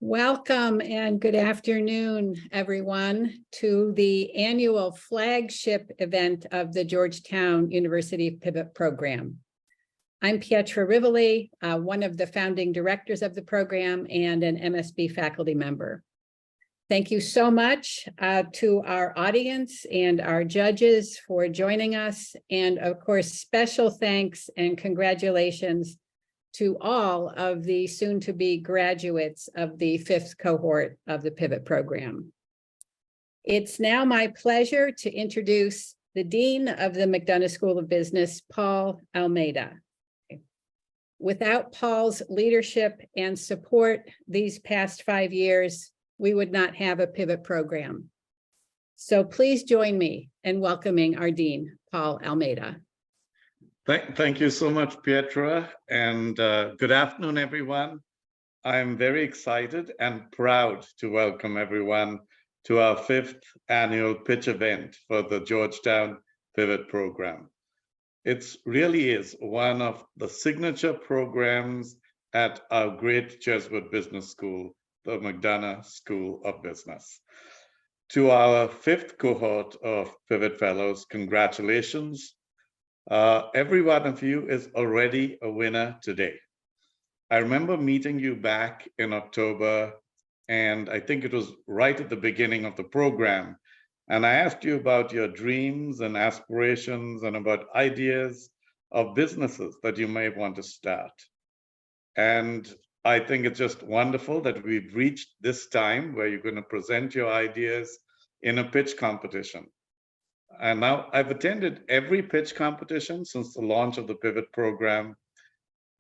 Welcome and good afternoon, everyone, to the annual flagship event of the Georgetown University Pivot Program. I'm Pietra Rivoli, one of the founding directors of the program and an MSB faculty member. Thank you so much to our audience and our judges for joining us. And of course, special thanks and congratulations to all of the soon-to-be graduates of the 5th cohort of the Pivot Program. It's now my pleasure to introduce the Dean of the McDonough School of Business, Paul Almeida. Without Paul's leadership and support these past 5 years, we would not have a Pivot Program. So please join me in welcoming our Dean, Paul Almeida. Thank you so much, Pietra, and good afternoon, everyone. I'm very excited and proud to welcome everyone to our 5th annual pitch event for the Georgetown Pivot Program. It really is one of the signature programs at our great Jesuit business school, the McDonough School of Business. To our 5th cohort of Pivot Fellows, congratulations. Every one of you is already a winner today. I remember meeting you back in October, and I think it was right at the beginning of the program. And I asked you about your dreams and aspirations and about ideas of businesses that you may want to start. And I think it's just wonderful that we've reached this time where you're going to present your ideas in a pitch competition. And now I've attended every pitch competition since the launch of the Pivot Program.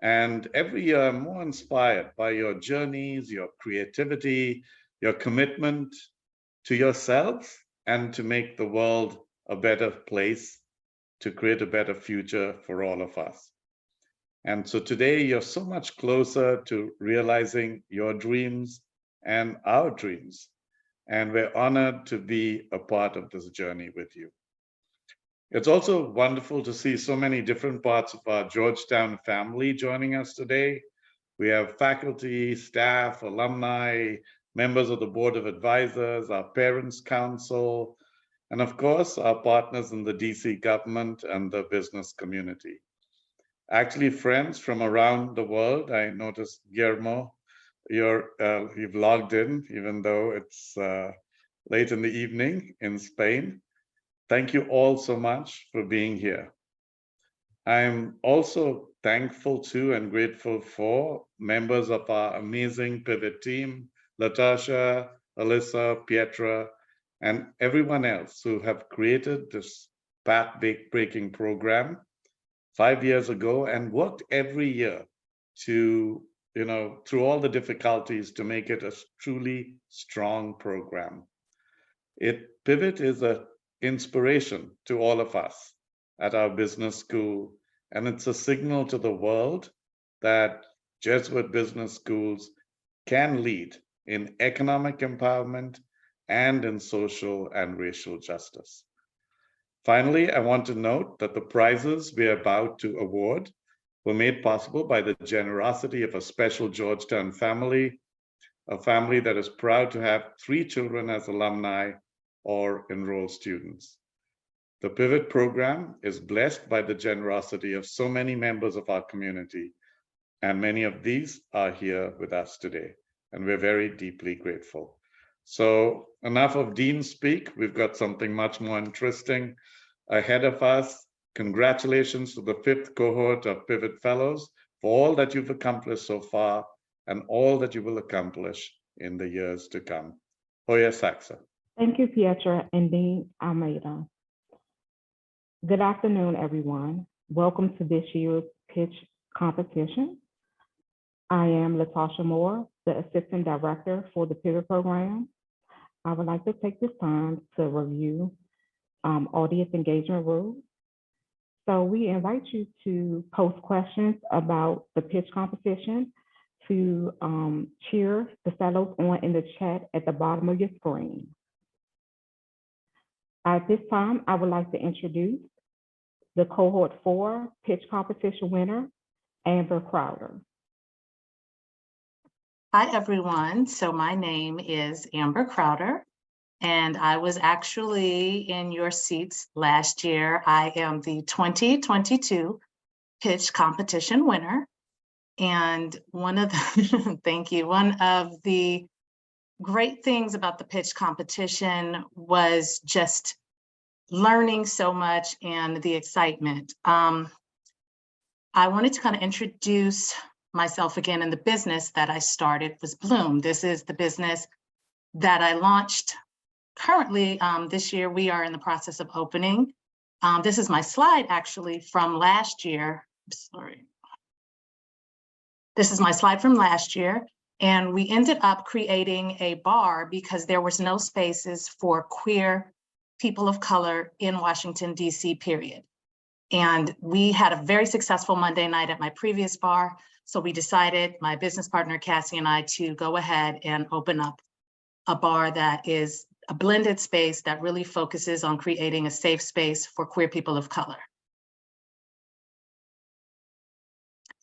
And every year I'm more inspired by your journeys, your creativity, your commitment to yourselves and to make the world a better place, to create a better future for all of us. And so today you're so much closer to realizing your dreams and our dreams. And we're honored to be a part of this journey with you. It's also wonderful to see so many different parts of our Georgetown family joining us today. We have faculty, staff, alumni, members of the Board of Advisors, our Parents' Council, and of course, our partners in the DC government and the business community. Actually, friends from around the world. I noticed, Guillermo, you've logged in, even though it's late in the evening in Spain. Thank you all so much for being here. I'm also thankful to and grateful for members of our amazing Pivot team, Latasha, Alyssa, Pietra, and everyone else who have created this path-breaking program 5 years ago and worked every year to, through all the difficulties to make it a truly strong program. Pivot is an inspiration to all of us at our business school, and it's a signal to the world that Jesuit business schools can lead in economic empowerment and in social and racial justice. Finally, I want to note that the prizes we are about to award were made possible by the generosity of a special Georgetown family, a family that is proud to have 3 children as alumni or enrolled students. The Pivot Program is blessed by the generosity of so many members of our community, and many of these are here with us today, and we're very deeply grateful. So enough of Dean speak. We've got something much more interesting ahead of us. Congratulations to the 5th cohort of Pivot Fellows for all that you've accomplished so far and all that you will accomplish in the years to come. Hoya Saxa. Thank you, Pietra and Dean Almeida. Good afternoon, everyone. Welcome to this year's pitch competition. I am Latasha Moore, the Assistant Director for the Pivot Program. I would like to take this time to review audience engagement rules. So we invite you to post questions about the pitch competition to cheer the fellows on in the chat at the bottom of your screen. At this time, I would like to introduce the Cohort 4 pitch competition winner, Amber Crowder. Hi, everyone. So my name is Amber Crowder, and I was actually in your seats last year. I am the 2022 pitch competition winner. And one of the, thank you, one of the great things about the pitch competition was just learning so much and the excitement. I wanted to kind of introduce myself again, and the business that I started was Bloom. This is the business that I launched currently. This year, we are in the process of opening. This is my slide actually from last year. Sorry. This is my slide from last year. And we ended up creating a bar because there was no spaces for queer people of color in Washington, DC, period. And we had a very successful Monday night at my previous bar. So we decided, my business partner, Cassie, and I, to go ahead and open up a bar that is a blended space that really focuses on creating a safe space for queer people of color.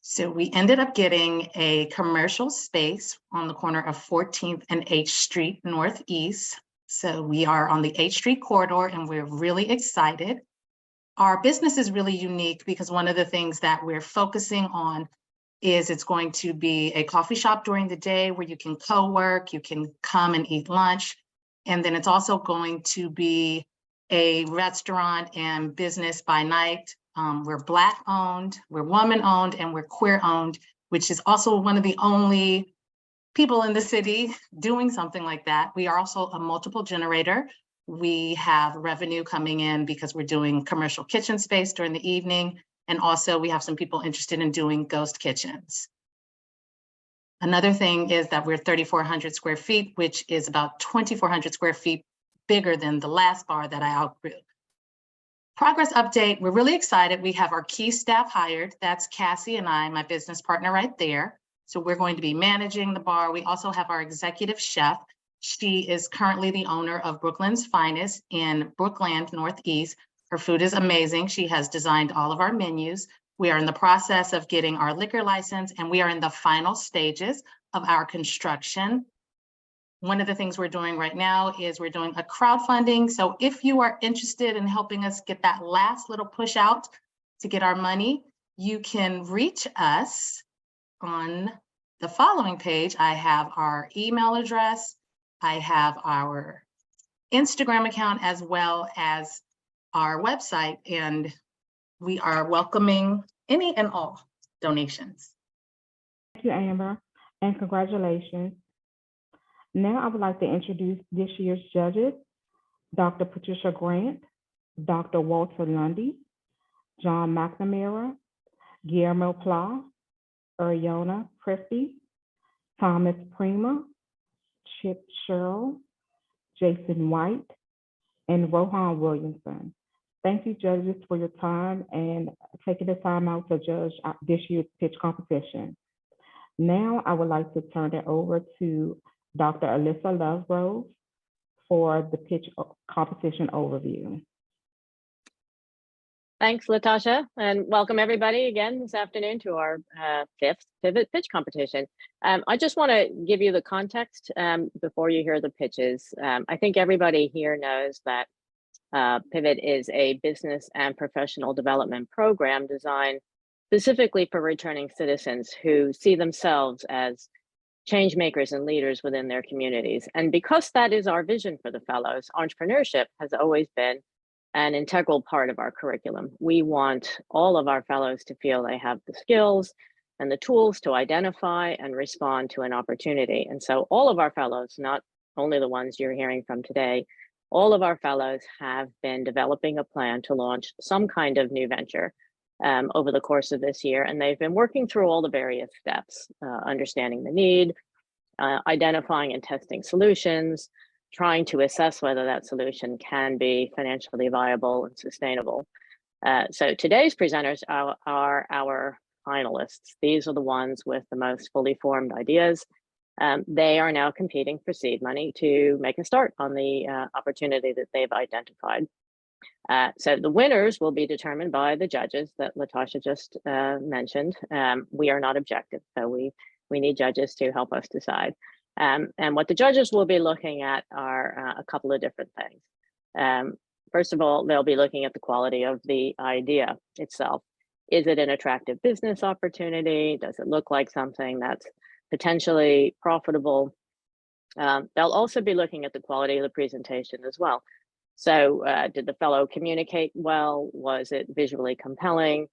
So we ended up getting a commercial space on the corner of 14th and H Street Northeast. So we are on the H Street corridor, and we're really excited. Our business is really unique because one of the things that we're focusing on is it's going to be a coffee shop during the day where you can co-work, you can come and eat lunch. And then it's also going to be a restaurant and business by night. We're Black owned, we're woman owned, and we're queer owned, which is also one of the only people in the city doing something like that. We are also a multiple generator. We have revenue coming in because we're doing commercial kitchen space during the evening. And also we have some people interested in doing ghost kitchens. Another thing is that we're 3,400 square feet, which is about 2,400 square feet bigger than the last bar that I outgrew. Progress update, we're really excited. We have our key staff hired. That's Cassie and I, my business partner right there. So we're going to be managing the bar. We also have our executive chef. She is currently the owner of Brooklyn's Finest in Brookland, Northeast. Her food is amazing. She has designed all of our menus. We are in the process of getting our liquor license, and we are in the final stages of our construction. One of the things we're doing right now is we're doing a crowdfunding. So if you are interested in helping us get that last little push out to get our money, you can reach us on the following page. I have our email address. I have our Instagram account as well as our website, and we are welcoming any and all donations. Thank you, Amber, and congratulations. Now I would like to introduce this year's judges: Dr. Patricia Grant, Dr. Walter Lundy, John McNamara, Guillermo Pla, Ariana Christie, Thomas Prima, Chip Sherrill, Jason White, and Rohan Williamson. Thank you, judges, for your time and taking the time out to judge this year's pitch competition. Now I would like to turn it over to Dr. Alyssa Lovegrove for the pitch competition overview. Thanks, Latasha, and welcome everybody again this afternoon to our fifth Pivot Pitch Competition. I just want to give you the context before you hear the pitches. I think everybody here knows that Pivot is a business and professional development program designed specifically for returning citizens who see themselves as change makers and leaders within their communities. And because that is our vision for the fellows, entrepreneurship has always been an integral part of our curriculum. We want all of our fellows to feel they have the skills and the tools to identify and respond to an opportunity. And so all of our fellows, not only the ones you're hearing from today, all of our fellows have been developing a plan to launch some kind of new venture over the course of this year. And they've been working through all the various steps, understanding the need, identifying and testing solutions, trying to assess whether that solution can be financially viable and sustainable. So today's presenters are our finalists. These are the ones with the most fully formed ideas. They are now competing for seed money to make a start on the opportunity that they've identified. So the winners will be determined by the judges that Latasha just mentioned. We are not objective, so we we need judges to help us decide. And what the judges will be looking at are a couple of different things. First of all, they'll be looking at the quality of the idea itself. Is it an attractive business opportunity? Does it look like something that's potentially profitable? They'll also be looking at the quality of the presentation as well. So did the fellow communicate well? Was it visually compelling?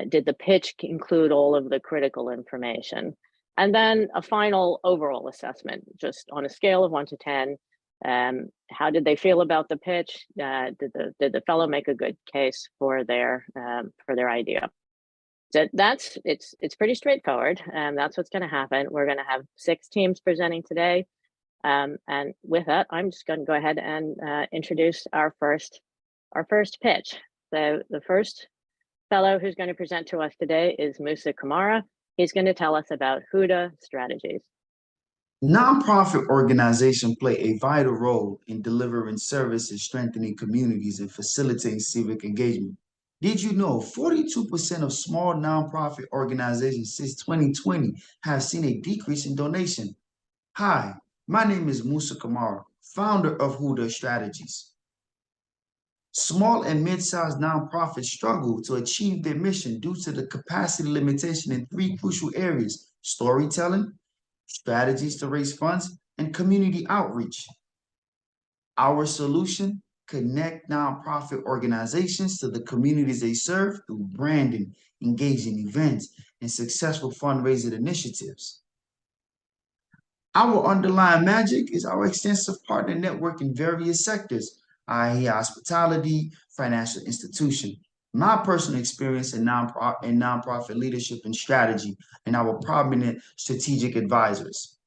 Did the pitch include all of the critical information? And then a final overall assessment, just on a scale of 1 to 10. How did they feel about the pitch? Did the fellow make a good case for their idea? So it's pretty straightforward, and that's what's going to happen. We're going to have 6 teams presenting today, and with that, I'm just going to go ahead and introduce our first pitch. So the first fellow who's going to present to us today is Musa Kamara. He's going to tell us about Huda strategies. Nonprofit organizations play a vital role in delivering services, strengthening communities, and facilitating civic engagement. Did you know 42% of small nonprofit organizations since 2020 have seen a decrease in donation? Hi, my name is Musa Kamara, founder of Huda Strategies. Small and mid-sized nonprofits struggle to achieve their mission due to the capacity limitation in 3 crucial areas: storytelling, strategies to raise funds, and community outreach. Our solution: connect nonprofit organizations to the communities they serve through branding, engaging events, and successful fundraising initiatives. Our underlying magic is our extensive partner network in various sectors, i.e. hospitality, financial institution, my personal experience in nonprofit leadership and strategy, and our prominent strategic advisors.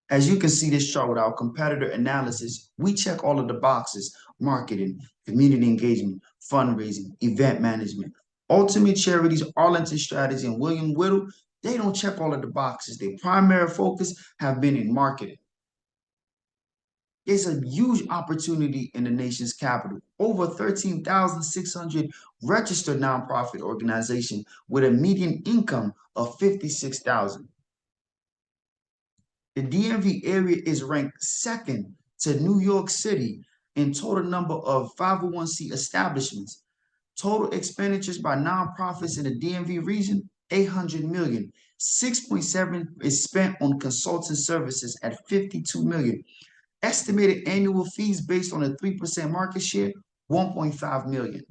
As you can see this chart with our competitor analysis, we check all of the boxes: marketing, community engagement, fundraising, event management. Ultimate Charities, Arlington Strategy, and William Whittle, they don't check all of the boxes. Their primary focus have been in marketing. There's a huge opportunity in the nation's capital. Over 13,600 registered nonprofit organizations with a median income of $56,000. The DMV area is ranked 2nd to New York City in total number of 501c establishments. Total expenditures by nonprofits in the DMV region, $800 million. 6.7 is spent on consulting services at $52 million. Estimated annual fees based on a 3% market share, $1.5 million.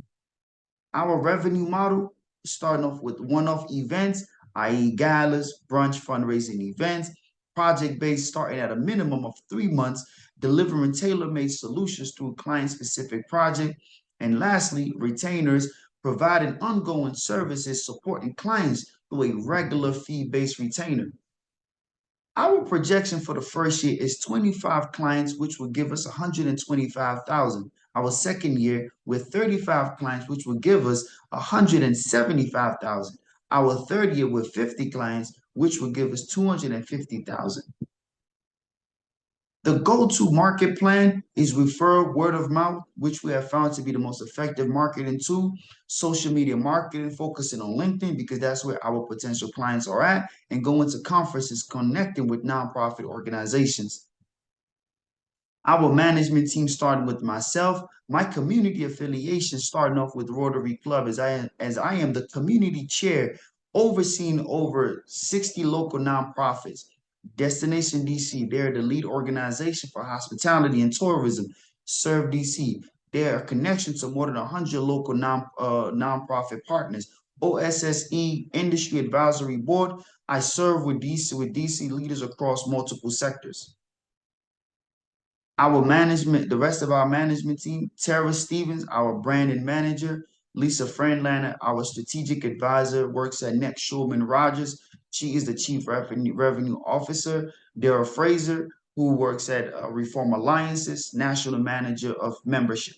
Our revenue model, starting off with one-off events, i.e. galas, brunch, fundraising events, project-based starting at a minimum of 3 months, delivering tailor-made solutions through client-specific project, and lastly, retainers, providing ongoing services supporting clients through a regular fee-based retainer. Our projection for the first year is 25 clients, which will give us $125,000. Our second year with 35 clients, which will give us $175,000. Our third year with 50 clients, which will give us $250,000. The go-to market plan is referral, word of mouth, which we have found to be the most effective marketing tool. Social media marketing, focusing on LinkedIn because that's where our potential clients are at, and going to conferences, connecting with nonprofit organizations. Our management team starting with myself, my community affiliation starting off with Rotary Club as I am the community chair overseeing over 60 local nonprofits. Destination DC, they're the lead organization for hospitality and tourism. Serve DC, they're a connection to more than 100 local nonprofit partners. OSSE, Industry Advisory Board, I serve with DC leaders across multiple sectors. Our management, the rest of our management team, Tara Stevens, our branding manager, Lisa Friendlander, our strategic advisor, works at Next Schulman Rogers. She is the Chief Revenue Officer. Dara Fraser, who works at Reform Alliances, National Manager of Membership.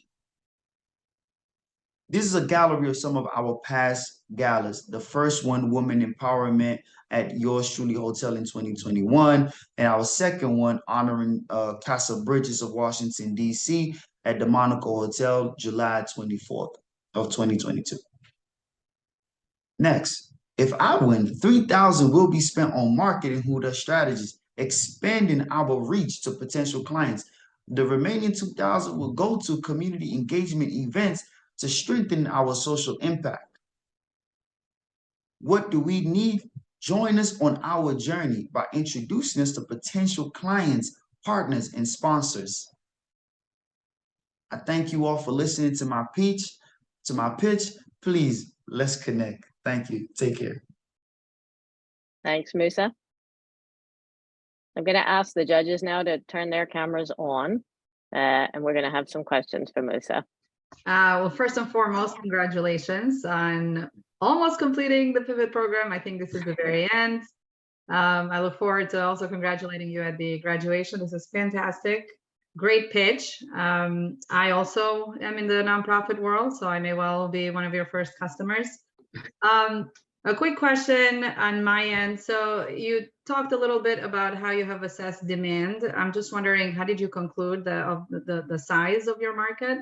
This is a gallery of some of our past galas. The first one, Women Empowerment at Yours Truly Hotel in 2021. And our second one, honoring Casa Bridges of Washington, D.C. at the Monaco Hotel, July 24th of 2022. Next, If I win, 3,000 will be spent on marketing Huda strategies, expanding our reach to potential clients. The remaining 2,000 will go to community engagement events to strengthen our social impact. What do we need? Join us on our journey by introducing us to potential clients, partners, and sponsors. I thank you all for listening to my pitch. Please, let's connect. Thank you. Take care. Thanks, Musa. I'm going to ask the judges now to turn their cameras on, and we're going to have some questions for Musa. Well, first and foremost, congratulations on almost completing the pivot program. I think this is the very end. I look forward to also congratulating you at the graduation. This is fantastic. Great pitch. I also am in the nonprofit world, so I may well be one of your first customers. A quick question on my end. So you talked a little bit about how you have assessed demand. I'm just wondering, how did you conclude the size of your market?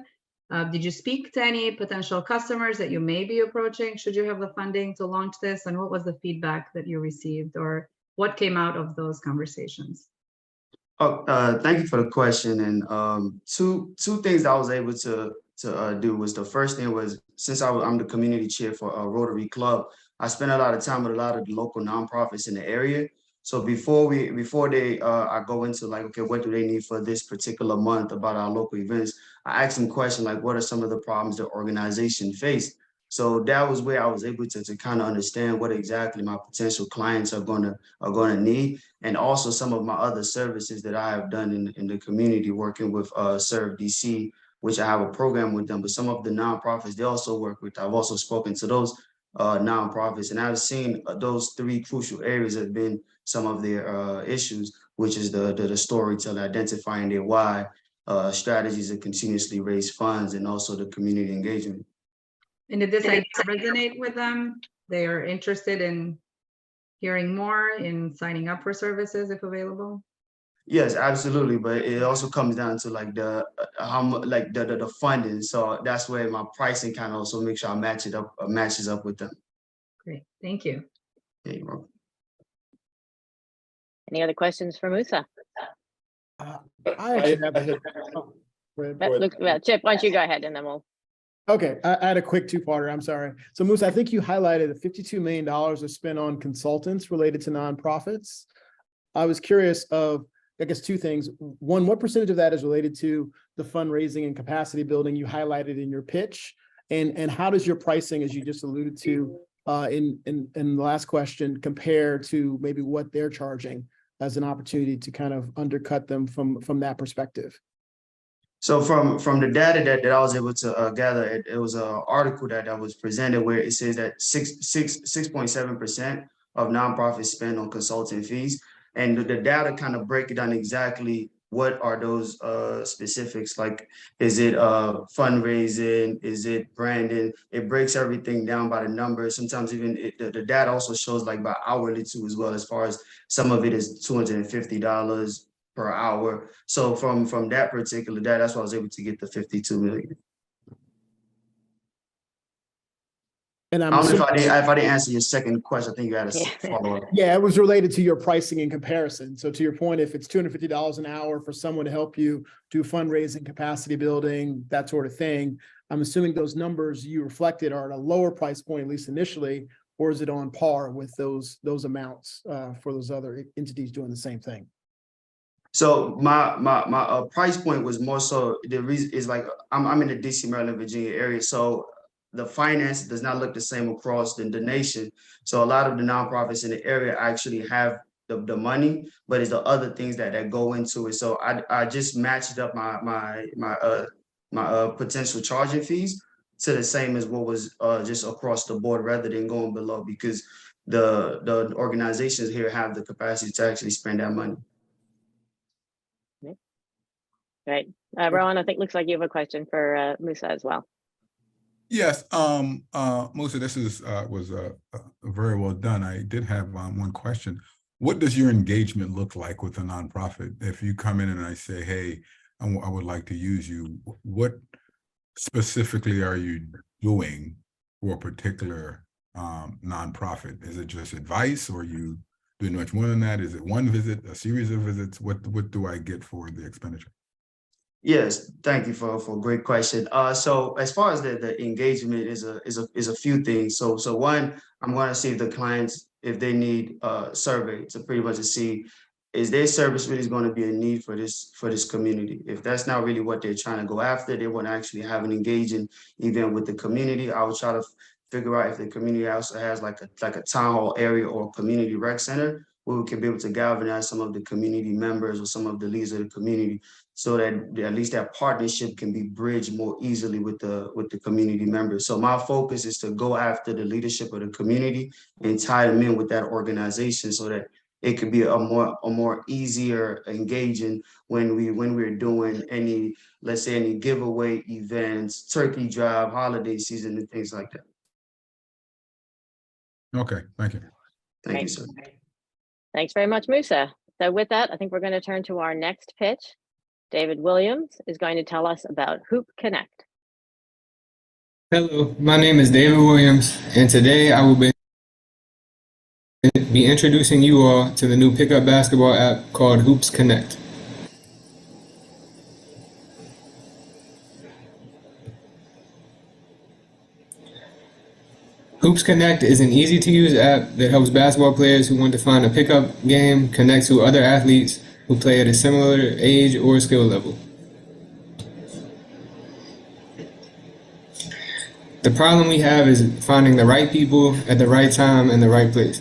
Did you speak to any potential customers that you may be approaching? Should you have the funding to launch this? And what was the feedback that you received, or what came out of those conversations? Thank you for the question. And two things that I was able to do was, the first thing was, since I'm the community chair for a Rotary Club, I spent a lot of time with a lot of the local nonprofits in the area. So before I go into like, okay, what do they need for this particular month about our local events, I asked them questions like, what are some of the problems the organization face? So that was where I was able to kind of understand what exactly my potential clients are gonna need, and also some of my other services that I have done in the community, working with Serve DC, which I have a program with them. But some of the nonprofits they also work with, I've also spoken to those nonprofits, and I've seen those three crucial areas have been some of their issues, which is the storytelling, identifying their why, strategies to continuously raise funds, and also the community engagement. And did this idea resonate with them? They are interested in hearing more, in signing up for services if available? Yes, absolutely. But it also comes down to like the funding. So that's where my pricing kind of also makes sure I matches up with them. Great, thank you. Yeah, you're welcome. Any other questions for Musa? I actually have. Oh, go ahead. Chip, why don't you go ahead and then we'll. Okay, I had a quick two-parter. I'm sorry. So Musa, I think you highlighted that $52 million was spent on consultants related to nonprofits. I was curious of, I guess, two things. One, what percentage of that is related to the fundraising and capacity building you highlighted in your pitch? And how does your pricing, as you just alluded to in the last question, compare to maybe what they're charging as an opportunity to kind of undercut them from that perspective? So from the data that I was able to gather, it was an article that was presented where it says that 6.7% of nonprofits spend on consulting fees, and the data kind of break it down exactly what are those specifics, like is it fundraising, is it branding? It breaks everything down by the numbers. Sometimes even the data also shows like by hourly too as well, as far as some of it is $250 per hour. So from that particular data, that's why I was able to get the 52 million. And I don't know if I didn't answer your second question. I think you had a follow-up. Yeah, it was related to your pricing in comparison. So to your point, if it's $250 an hour for someone to help you do fundraising, capacity building, that sort of thing, I'm assuming those numbers you reflected are at a lower price point, at least initially, or is it on par with those amounts for those other entities doing the same thing? So my price point was more so, the reason is like I'm in the DC, Maryland, Virginia area. So the finance does not look the same across the nation. So a lot of the nonprofits in the area actually have the money, but it's the other things that go into it. So I just matched up my potential charging fees to the same as what was just across the board, rather than going below, because the organizations here have the capacity to actually spend that money. Right. Rowan, I think looks like you have a question for Musa as well. Yes, Musa, this was very well done. I did have one question. What does your engagement look like with a nonprofit? If you come in and I say, hey, I would like to use you, what specifically are you doing for a particular nonprofit? Is it just advice, or you doing much more than that? Is it one visit, a series of visits? What do I get for the expenditure? Yes, thank you for a great question. So as far as the engagement is a few things. So one, I'm going to see if the clients, if they need a survey to pretty much to see, is their service really going to be a need for this community? If that's not really what they're trying to go after, they want to actually have an engaging event with the community. I will try to figure out if the community also has like a town hall area or a community rec center where we can be able to galvanize some of the community members or some of the leaders of the community, so that at least that partnership can be bridged more easily with the community members. So my focus is to go after the leadership of the community and tie them in with that organization, so that it could be a more easier engaging when we're doing any, let's say, any giveaway events, turkey drive, holiday season, and things like that. Okay, thank you. Thank you, Great. sir. Thanks very much, Musa. So with that, I think we're going to turn to our next pitch. David Williams is going to tell us about HoopsConnect. Hello, my name is David Williams, and today I will be introducing you all to the new pickup basketball app called HoopsConnect. HoopsConnect is an easy-to-use app that helps basketball players who want to find a pickup game connect to other athletes who play at a similar age or skill level. The problem we have is finding the right people at the right time and the right place.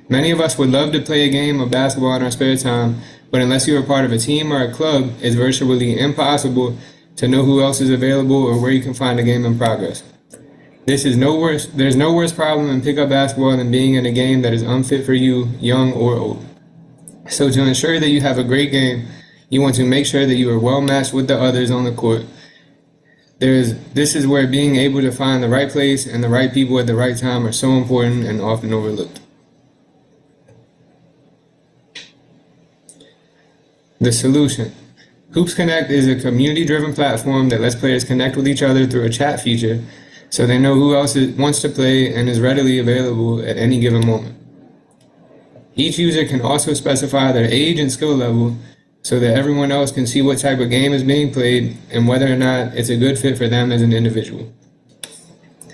Many of us would love to play a game of basketball in our spare time, but unless you are part of a team or a club, it's virtually impossible to know who else is available or where you can find a game in progress. There's no worse problem in pickup basketball than being in a game that is unfit for you, young or old. So to ensure that you have a great game, you want to make sure that you are well matched with the others on the court. This is where being able to find the right place and the right people at the right time are so important and often overlooked. The solution. HoopsConnect is a community-driven platform that lets players connect with each other through a chat feature, so they know who else wants to play and is readily available at any given moment. Each user can also specify their age and skill level so that everyone else can see what type of game is being played and whether or not it's a good fit for them as an individual.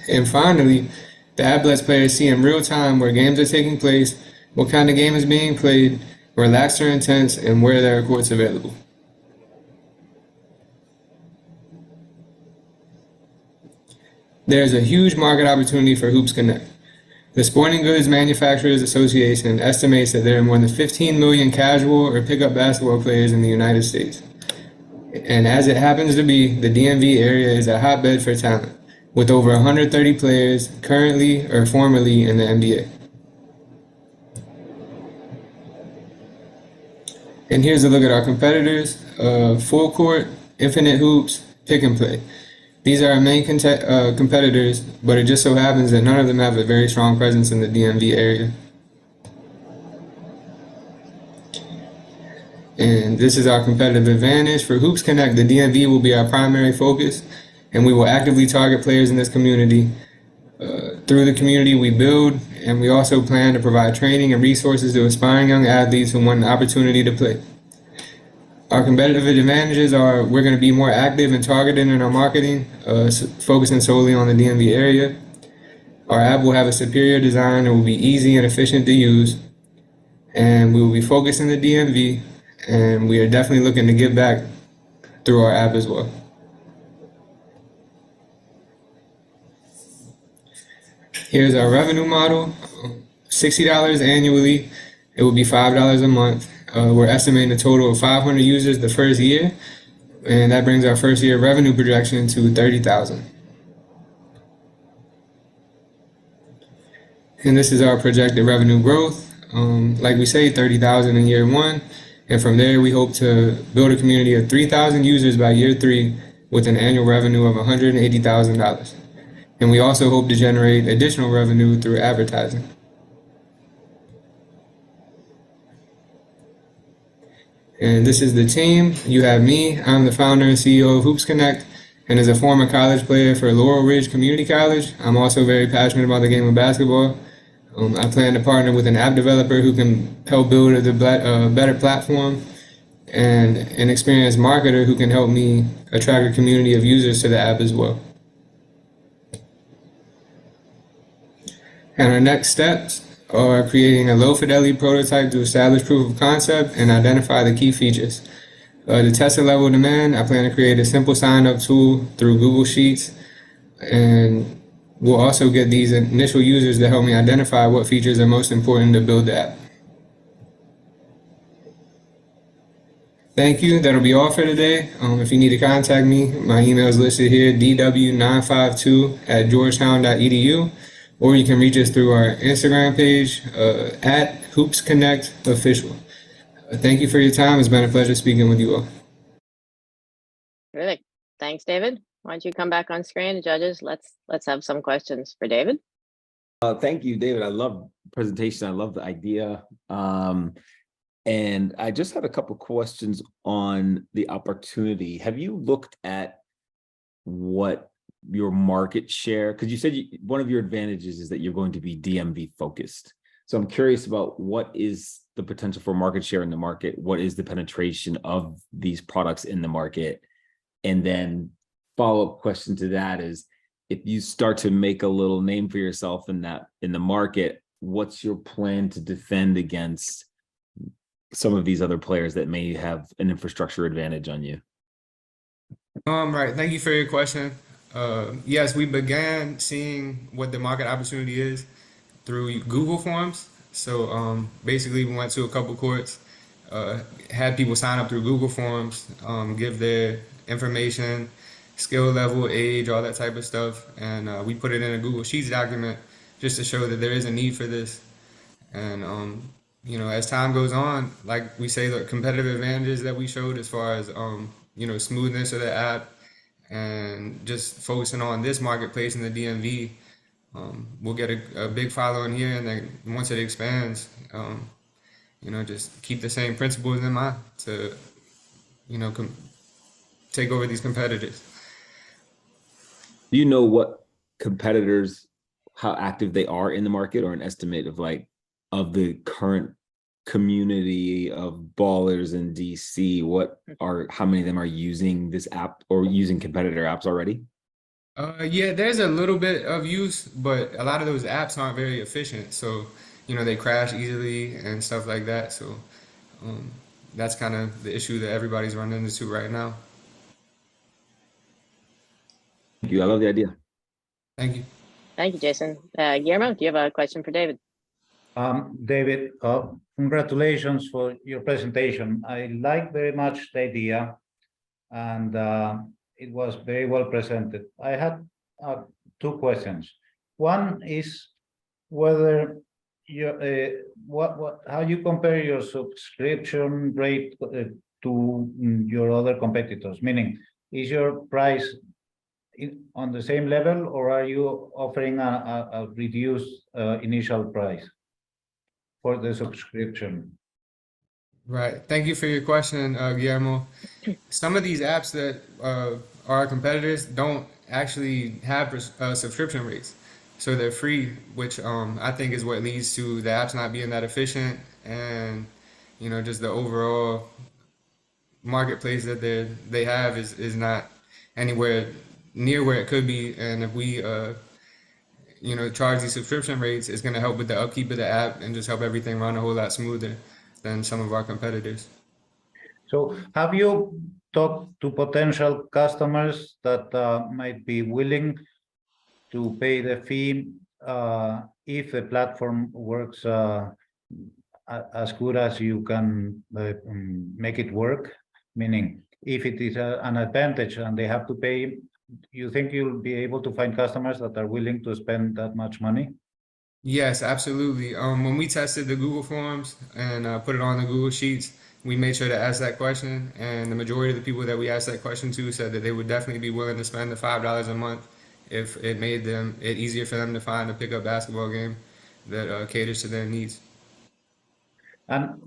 And finally, the app lets players see in real time where games are taking place, what kind of game is being played, relaxed or intense, and where there are courts available. There's a huge market opportunity for HoopsConnect. The Sporting Goods Manufacturers Association estimates that there are more than 15 million casual or pickup basketball players in the United States. And as it happens to be, the DMV area is a hotbed for talent, with over 130 players currently or formerly in the NBA. And here's a look at our competitors: Full Court, Infinite Hoops, Pick and Play. These are our main competitors, but it just so happens that none of them have a very strong presence in the DMV area. And this is our competitive advantage. For HoopsConnect, the DMV will be our primary focus, and we will actively target players in this community. Through the community we build, and we also plan to provide training and resources to aspiring young athletes who want an opportunity to play. Our competitive advantages are we're going to be more active and targeted in our marketing, focusing solely on the DMV area. Our app will have a superior design and will be easy and efficient to use. And we will be focused in the DMV, and we are definitely looking to give back through our app as well. Here's our revenue model: $60 annually. It will be $5 a month. We're estimating a total of 500 users the first year, and that brings our first year revenue projection to $30,000. And this is our projected revenue growth. Like we say, $30,000 in year one, and from there we hope to build a community of 3,000 users by year 3 with an annual revenue of $180,000. And we also hope to generate additional revenue through advertising. And this is the team. You have me. I'm the founder and CEO of HoopsConnect. And as a former college player for Laurel Ridge Community College, I'm also very passionate about the game of basketball. I plan to partner with an app developer who can help build a better platform, and an experienced marketer who can help me attract a community of users to the app as well. And our next steps are creating a low fidelity prototype to establish proof of concept and identify the key features. To test the level of demand, I plan to create a simple sign-up tool through Google Sheets, and we'll also get these initial users to help me identify what features are most important to build the app. Thank you. That'll be all for today. If you need to contact me, my email is listed here, dw952@georgetown.edu, or you can reach us through our Instagram page at HoopsConnect Official. Thank you for your time. It's been a pleasure speaking with you all. Terrific. Thanks, David. Why don't you come back on screen, judges? Let's have some questions for David. Thank you, David. I love the presentation. I love the idea. And I just had a couple questions on the opportunity. Have you looked at what your market share, because you said one of your advantages is that you're going to be DMV focused. So I'm curious about what is the potential for market share in the market? What is the penetration of these products in the market? And then follow-up question to that is, if you start to make a little name for yourself in the market, what's your plan to defend against some of these other players that may have an infrastructure advantage on you? Right. Thank you for your question. Yes, we began seeing what the market opportunity is through Google Forms. So basically, we went to a couple courts, had people sign up through Google Forms, give their information, skill level, age, all that type of stuff, and we put it in a Google Sheets document just to show that there is a need for this. And you know, as time goes on, like we say, the competitive advantages that we showed as far as you know, smoothness of the app and just focusing on this marketplace in the DMV, we'll get a big following here, and then once it expands, you know, just keep the same principles in mind to, you know, take over these competitors. Do you know what competitors, how active they are in the market, or an estimate of of the current community of ballers in DC? How many of them are using this app or using competitor apps already? Yeah, there's a little bit of use, but a lot of those apps aren't very efficient. So, you know, they crash easily and stuff like that. So that's kind of the issue that everybody's running into right now. Thank you. I love the idea. Thank you. Thank you, Jason. Guillermo, do you have a question for David? David, congratulations for your presentation. I like very much the idea, and it was very well presented. I had two questions. One is whether you how you compare your subscription rate to your other competitors. Meaning, is your price on the same level, or are you offering a reduced initial price for the subscription? Right. Thank you for your question, Guillermo. Some of these apps that are our competitors don't actually have subscription rates. So they're free, which I think is what leads to the apps not being that efficient, and, you know, just the overall marketplace that they have is not anywhere near where it could be. And if we you know, charge these subscription rates, it's going to help with the upkeep of the app and just help everything run a whole lot smoother than some of our competitors. So have you talked to potential customers that might be willing to pay the fee if the platform works as good as you can make it work? Meaning, if it is an advantage and they have to pay, you think you'll be able to find customers that are willing to spend that much money? Yes, absolutely. When we tested the Google Forms and put it on the Google Sheets, we made sure to ask that question, and the majority of the people that we asked that question to said that they would definitely be willing to spend the $5 a month if it made it easier for them to find a pickup basketball game that caters to their needs. And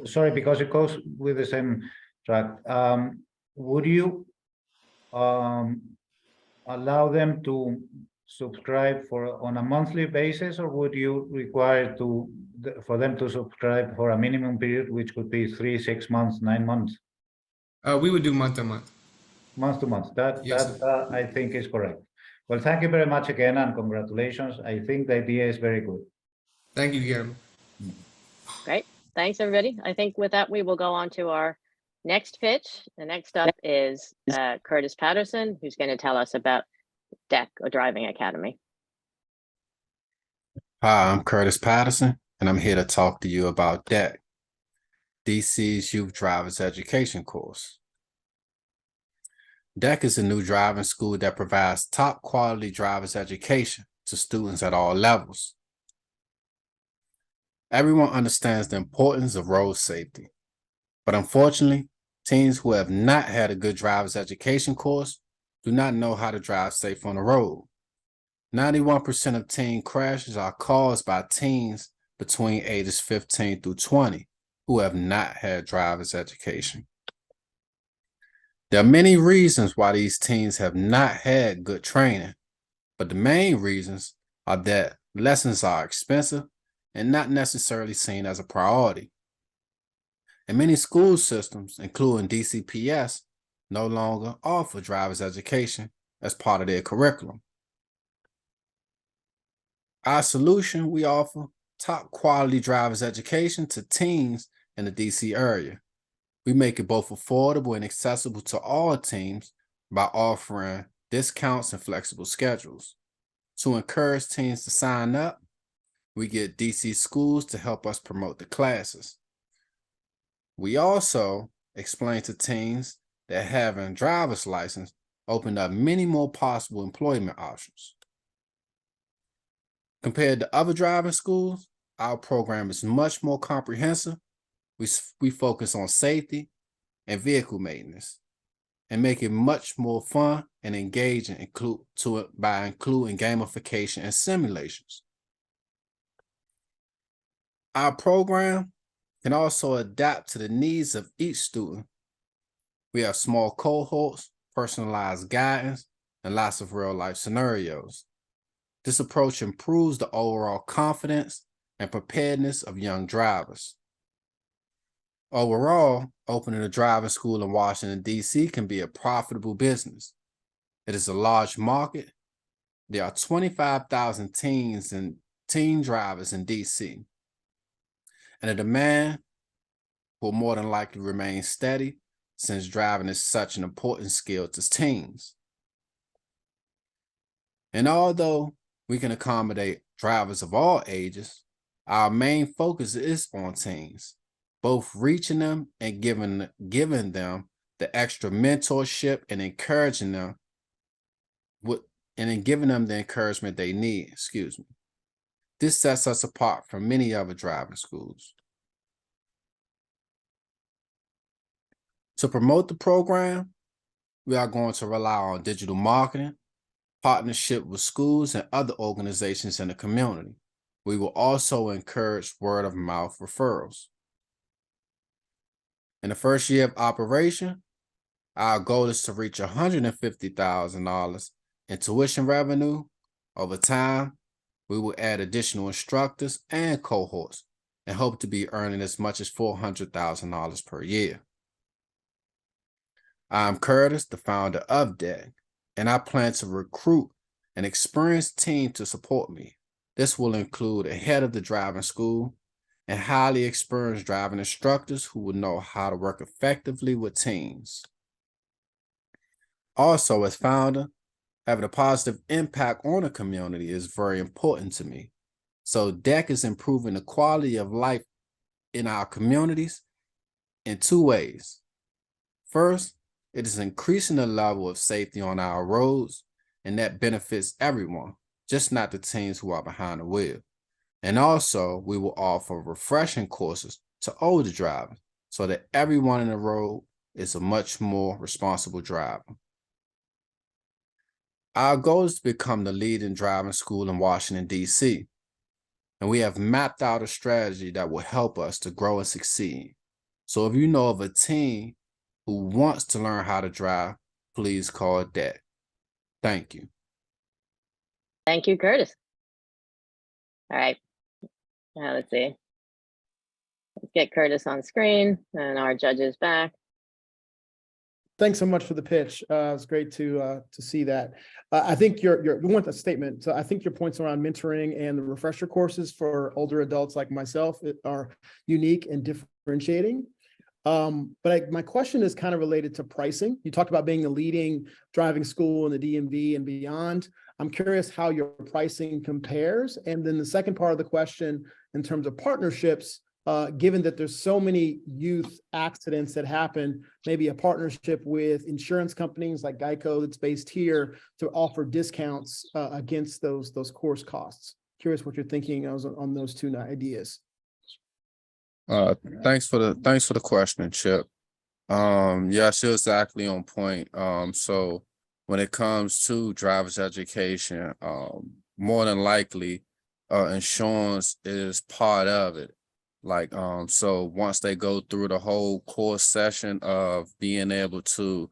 sorry, because it goes with the same track. Would you allow them to subscribe on a monthly basis, or would you require for them to subscribe for a minimum period, which could be 3, 6 months, 9 months? We would do month to month. Month to month. That Yes, I think is correct. Well, thank you very much again, and congratulations. I think the idea is very good. Thank you, Guillermo. Great. Thanks, everybody. I think with that, we will go on to our next pitch. The next up is Curtis Patterson, who's going to tell us about DEC, a driving academy. Hi, I'm Curtis Patterson, and I'm here to talk to you about DEC, DC's Youth Drivers Education course. DEC is a new driving school that provides top quality driver's education to students at all levels. Everyone understands the importance of road safety, but unfortunately, teens who have not had a good driver's education course do not know how to drive safe on the road. 91% of teen crashes are caused by teens between ages 15 through 20 who have not had driver's education. There are many reasons why these teens have not had good training, but the main reasons are that lessons are expensive and not necessarily seen as a priority. And many school systems, including DCPS, no longer offer driver's education as part of their curriculum. Our solution, we offer top quality driver's education to teens in the DC area. We make it both affordable and accessible to all teens by offering discounts and flexible schedules. To encourage teens to sign up, we get DC schools to help us promote the classes. We also explain to teens that having a driver's license opened up many more possible employment options. Compared to other driving schools, our program is much more comprehensive. We focus on safety and vehicle maintenance and make it much more fun and engaging by including gamification and simulations. Our program can also adapt to the needs of each student. We have small cohorts, personalized guidance, and lots of real-life scenarios. This approach improves the overall confidence and preparedness of young drivers. Overall, opening a driving school in Washington, D.C. can be a profitable business. It is a large market. There are 25,000 teens and teen drivers in D.C. And the demand will more than likely remain steady since driving is such an important skill to teens. And although we can accommodate drivers of all ages, our main focus is on teens, both reaching them and giving them the extra mentorship and encouraging them giving them the encouragement they need. This sets us apart from many other driving schools. To promote the program, we are going to rely on digital marketing, partnership with schools and other organizations in the community. We will also encourage word of mouth referrals. In the first year of operation, our goal is to reach $150,000 in tuition revenue. Over time, we will add additional instructors and cohorts and hope to be earning as much as $400,000 per year. I'm Curtis, the founder of DEC, and I plan to recruit an experienced team to support me. This will include a head of the driving school and highly experienced driving instructors who will know how to work effectively with teens. Also, as founder, having a positive impact on the community is very important to me. So DEC is improving the quality of life in our communities in two ways. First, it is increasing the level of safety on our roads, and that benefits everyone, just not the teens who are behind the wheel. And also, we will offer refreshing courses to older drivers so that everyone in the road is a much more responsible driver. Our goal is to become the leading driving school in Washington, D.C., and we have mapped out a strategy that will help us to grow and succeed. So if you know of a teen who wants to learn how to drive, please call debt. Thank you. Thank you, Curtis. All right, now let's see. Let's get Curtis on screen and our judges back. Thanks so much for the pitch. It's great to see that. I think we want a statement. So I think your points around mentoring and the refresher courses for older adults like myself are unique and differentiating. But my question is kind of related to pricing. You talked about being the leading driving school in the DMV and beyond. I'm curious how your pricing compares. And then the second part of the question, in terms of partnerships, given that there's so many youth accidents that happen, maybe a partnership with insurance companies like Geico that's based here to offer discounts against those course costs. Curious what you're thinking on those two ideas. Thanks for the question, Chip. Yes, you're exactly on point. So when it comes to driver's education, more than likely, insurance is part of it. Like, so once they go through the whole course session of being able to,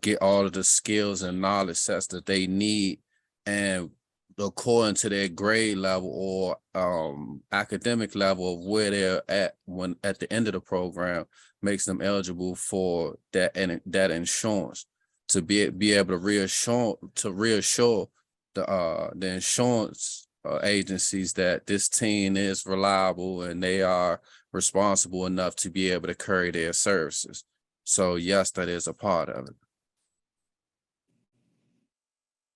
get all of the skills and knowledge sets that they need, and according to their grade level or academic level of where they're at at the end of the program, makes them eligible for that insurance, to be able to reassure the insurance agencies that this team is reliable and they are responsible enough to be able to carry their services. So yes, that is a part of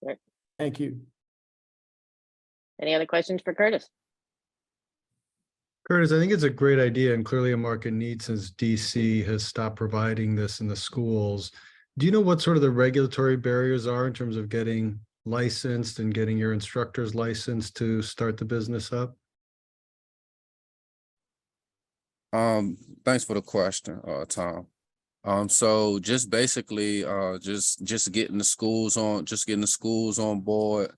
it. Thank you. Any other questions for Curtis? Curtis, I think it's a great idea and clearly a market need since DC has stopped providing this in the schools. Do you know what sort of the regulatory barriers are in terms of getting licensed and getting your instructors licensed to start the business up? Thanks for the question, Tom. So just basically, just getting the schools on board.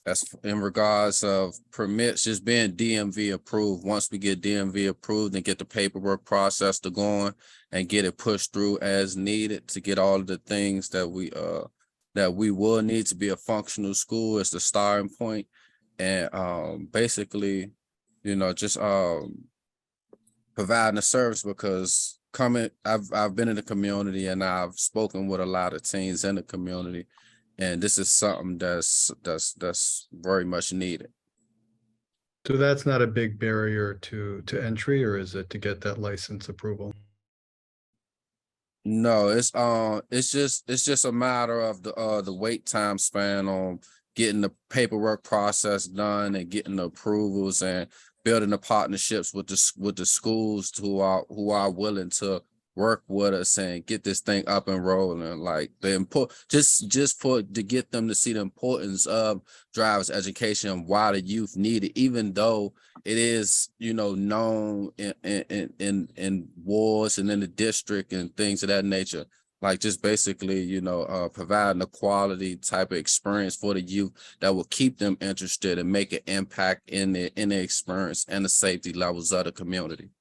That's in regards of permits, just being DMV approved. Once we get DMV approved and get the paperwork process to going and get it pushed through as needed to get all of the things that we will need to be a functional school as the starting point. And basically, just providing a service, because I've been in the community and I've spoken with a lot of teens in the community, and this is something that's very much needed. So that's not a big barrier to entry, or is it to get that license approval? No, it's just a matter of the wait time span on getting the paperwork process done and getting the approvals and building the partnerships with the schools who are willing to work with us and get this thing up and rolling. Like to get them to see the importance of driver's education and why the youth need it, even though it is, known in wards and in the district and things of that nature. Like just basically, providing a quality type of experience for the youth that will keep them interested and make an impact in their experience and the safety levels of the community.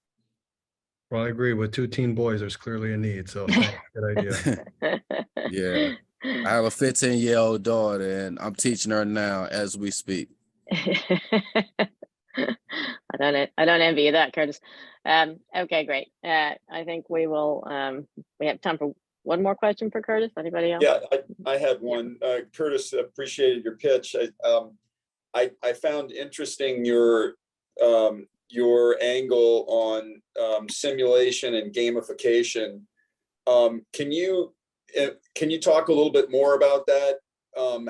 Well, I agree. With 2 teen boys, there's clearly a need. So good idea. Yeah. I have a 15-year-old daughter and I'm teaching her now as we speak. I don't envy you that, Curtis. Okay, great. I think we have time for one more question for Curtis. Anybody else? Yeah, I had one. Curtis, appreciated your pitch. I found interesting your angle on simulation and gamification. Can you talk a little bit more about that?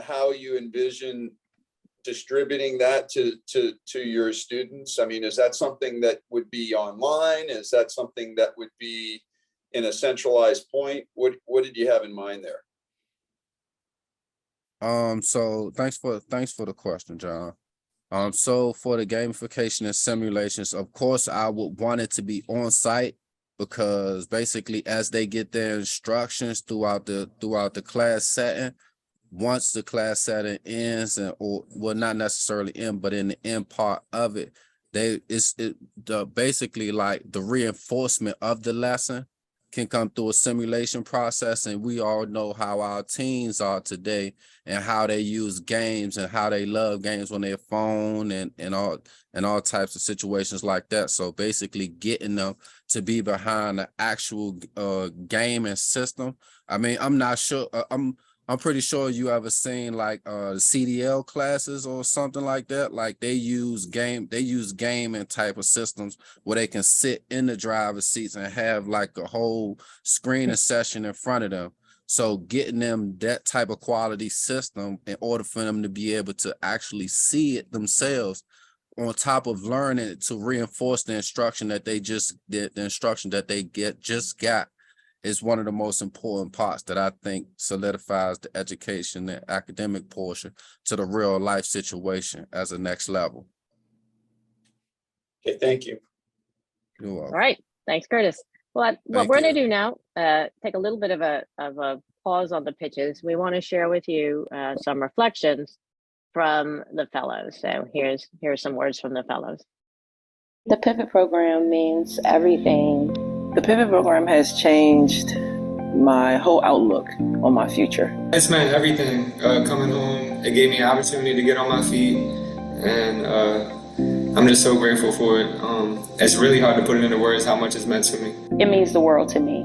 How you envision distributing that to your students? I mean, is that something that would be online? Is that something that would be in a centralized point? What did you have in mind there? So thanks for the question, John. So for the gamification and simulations, of course, I would want it to be on site, because basically as they get their instructions throughout the class setting, once the class setting ends, not necessarily end, but in the end part of it, basically like the reinforcement of the lesson can come through a simulation process, and we all know how our teens are today and how they use games and how they love games on their phone and all types of situations like that. So basically getting them to be behind the actual gaming system. I mean, I'm not sure, I'm pretty sure you ever seen like CDL classes or something like that. Like they use gaming type of systems where they can sit in the driver's seats and have like a whole screening session in front of them. So getting them that type of quality system in order for them to be able to actually see it themselves, on top of learning it, to reinforce the instruction that they just got, is one of the most important parts that I think solidifies the education, the academic portion, to the real life situation as a next level. Okay, thank you. You're welcome. All right, thanks, Curtis. Well, what we're going to do now, take a little bit of a pause on the pitches. We want to share with you some reflections from the fellows. So here's some words from the fellows. The Pivot program means everything. The Pivot program has changed my whole outlook on my future. It's meant everything. Coming home, it gave me an opportunity to get on my feet, and I'm just so grateful for it. It's really hard to put it into words how much it's meant to me. It means the world to me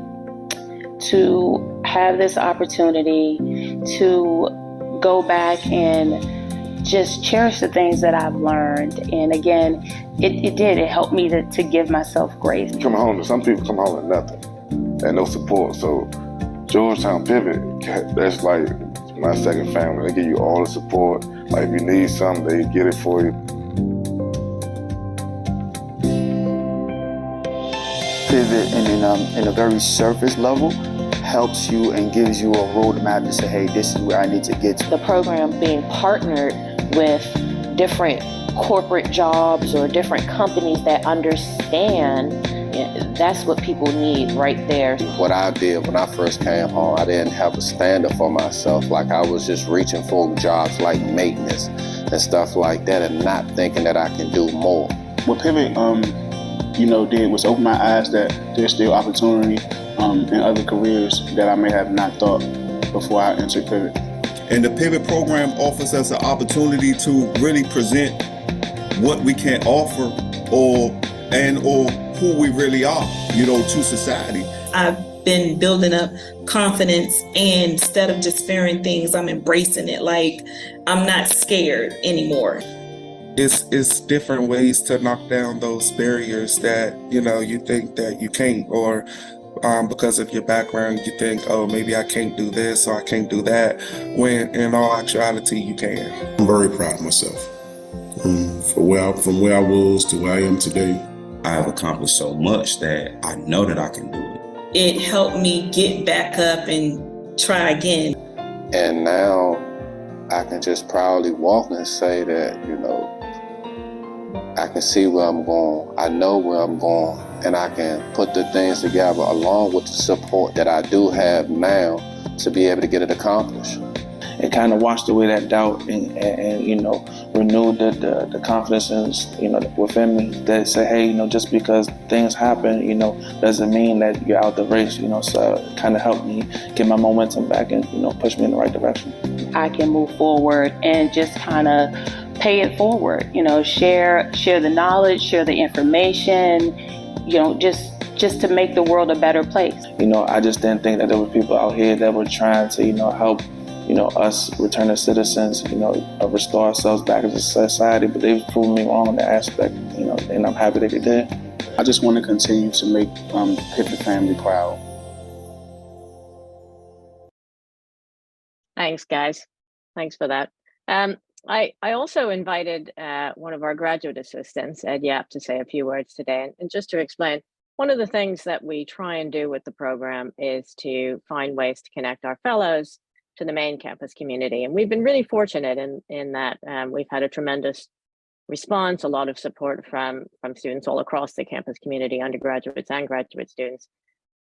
to have this opportunity to go back and just cherish the things that I've learned. And again, it helped me to give myself grace. Come home, some people come home with nothing and no support. So Georgetown Pivot, that's like my second family. They give you all the support. Like if you need something, they get it for you. Pivot in a very surface level helps you and gives you a roadmap to say, hey, this is where I need to get to. The program being partnered with different corporate jobs or different companies that understand, that's what people need right there. What I did when I first came home, I didn't have a standard for myself. Like I was just reaching for jobs like maintenance and stuff like that and not thinking that I can do more. What Pivot did was open my eyes that there's still opportunity in other careers that I may have not thought before I entered Pivot. And the Pivot program offers us an opportunity to really present what we can offer or who we really are, to society. I've been building up confidence, and instead of just fearing things, I'm embracing it. Like I'm not scared anymore. It's different ways to knock down those barriers that, you think that you can't, or because of your background, you think, oh, maybe I can't do this or I can't do that, when in all actuality, you can. I'm very proud of myself. From where I was to where I am today. I have accomplished so much that I know that I can do it. It helped me get back up and try again. And now I can just proudly walk and say that, I can see where I'm going, I know where I'm going, and I can put the things together along with the support that I do have now to be able to get it accomplished. It kind of washed away that doubt and renewed the confidence within me that say, hey, just because things happen, doesn't mean that you're out the race, so it kind of helped me get my momentum back and, push me in the right direction. I can move forward and just kind of pay it forward, share the knowledge, share the information, just to make the world a better place. I just didn't think that there were people out here that were trying to, help, us returning citizens, restore ourselves back as a society, but they've proven me wrong in that aspect, and I'm happy that they did. I just want to continue to make Pivot family proud. Thanks, guys. Thanks for that. I also invited one of our graduate assistants, Ed Yap, to say a few words today. And just to explain, one of the things that we try and do with the program is to find ways to connect our fellows to the main campus community. And we've been really fortunate in that we've had a tremendous response, a lot of support from students all across the campus community, undergraduates and graduate students.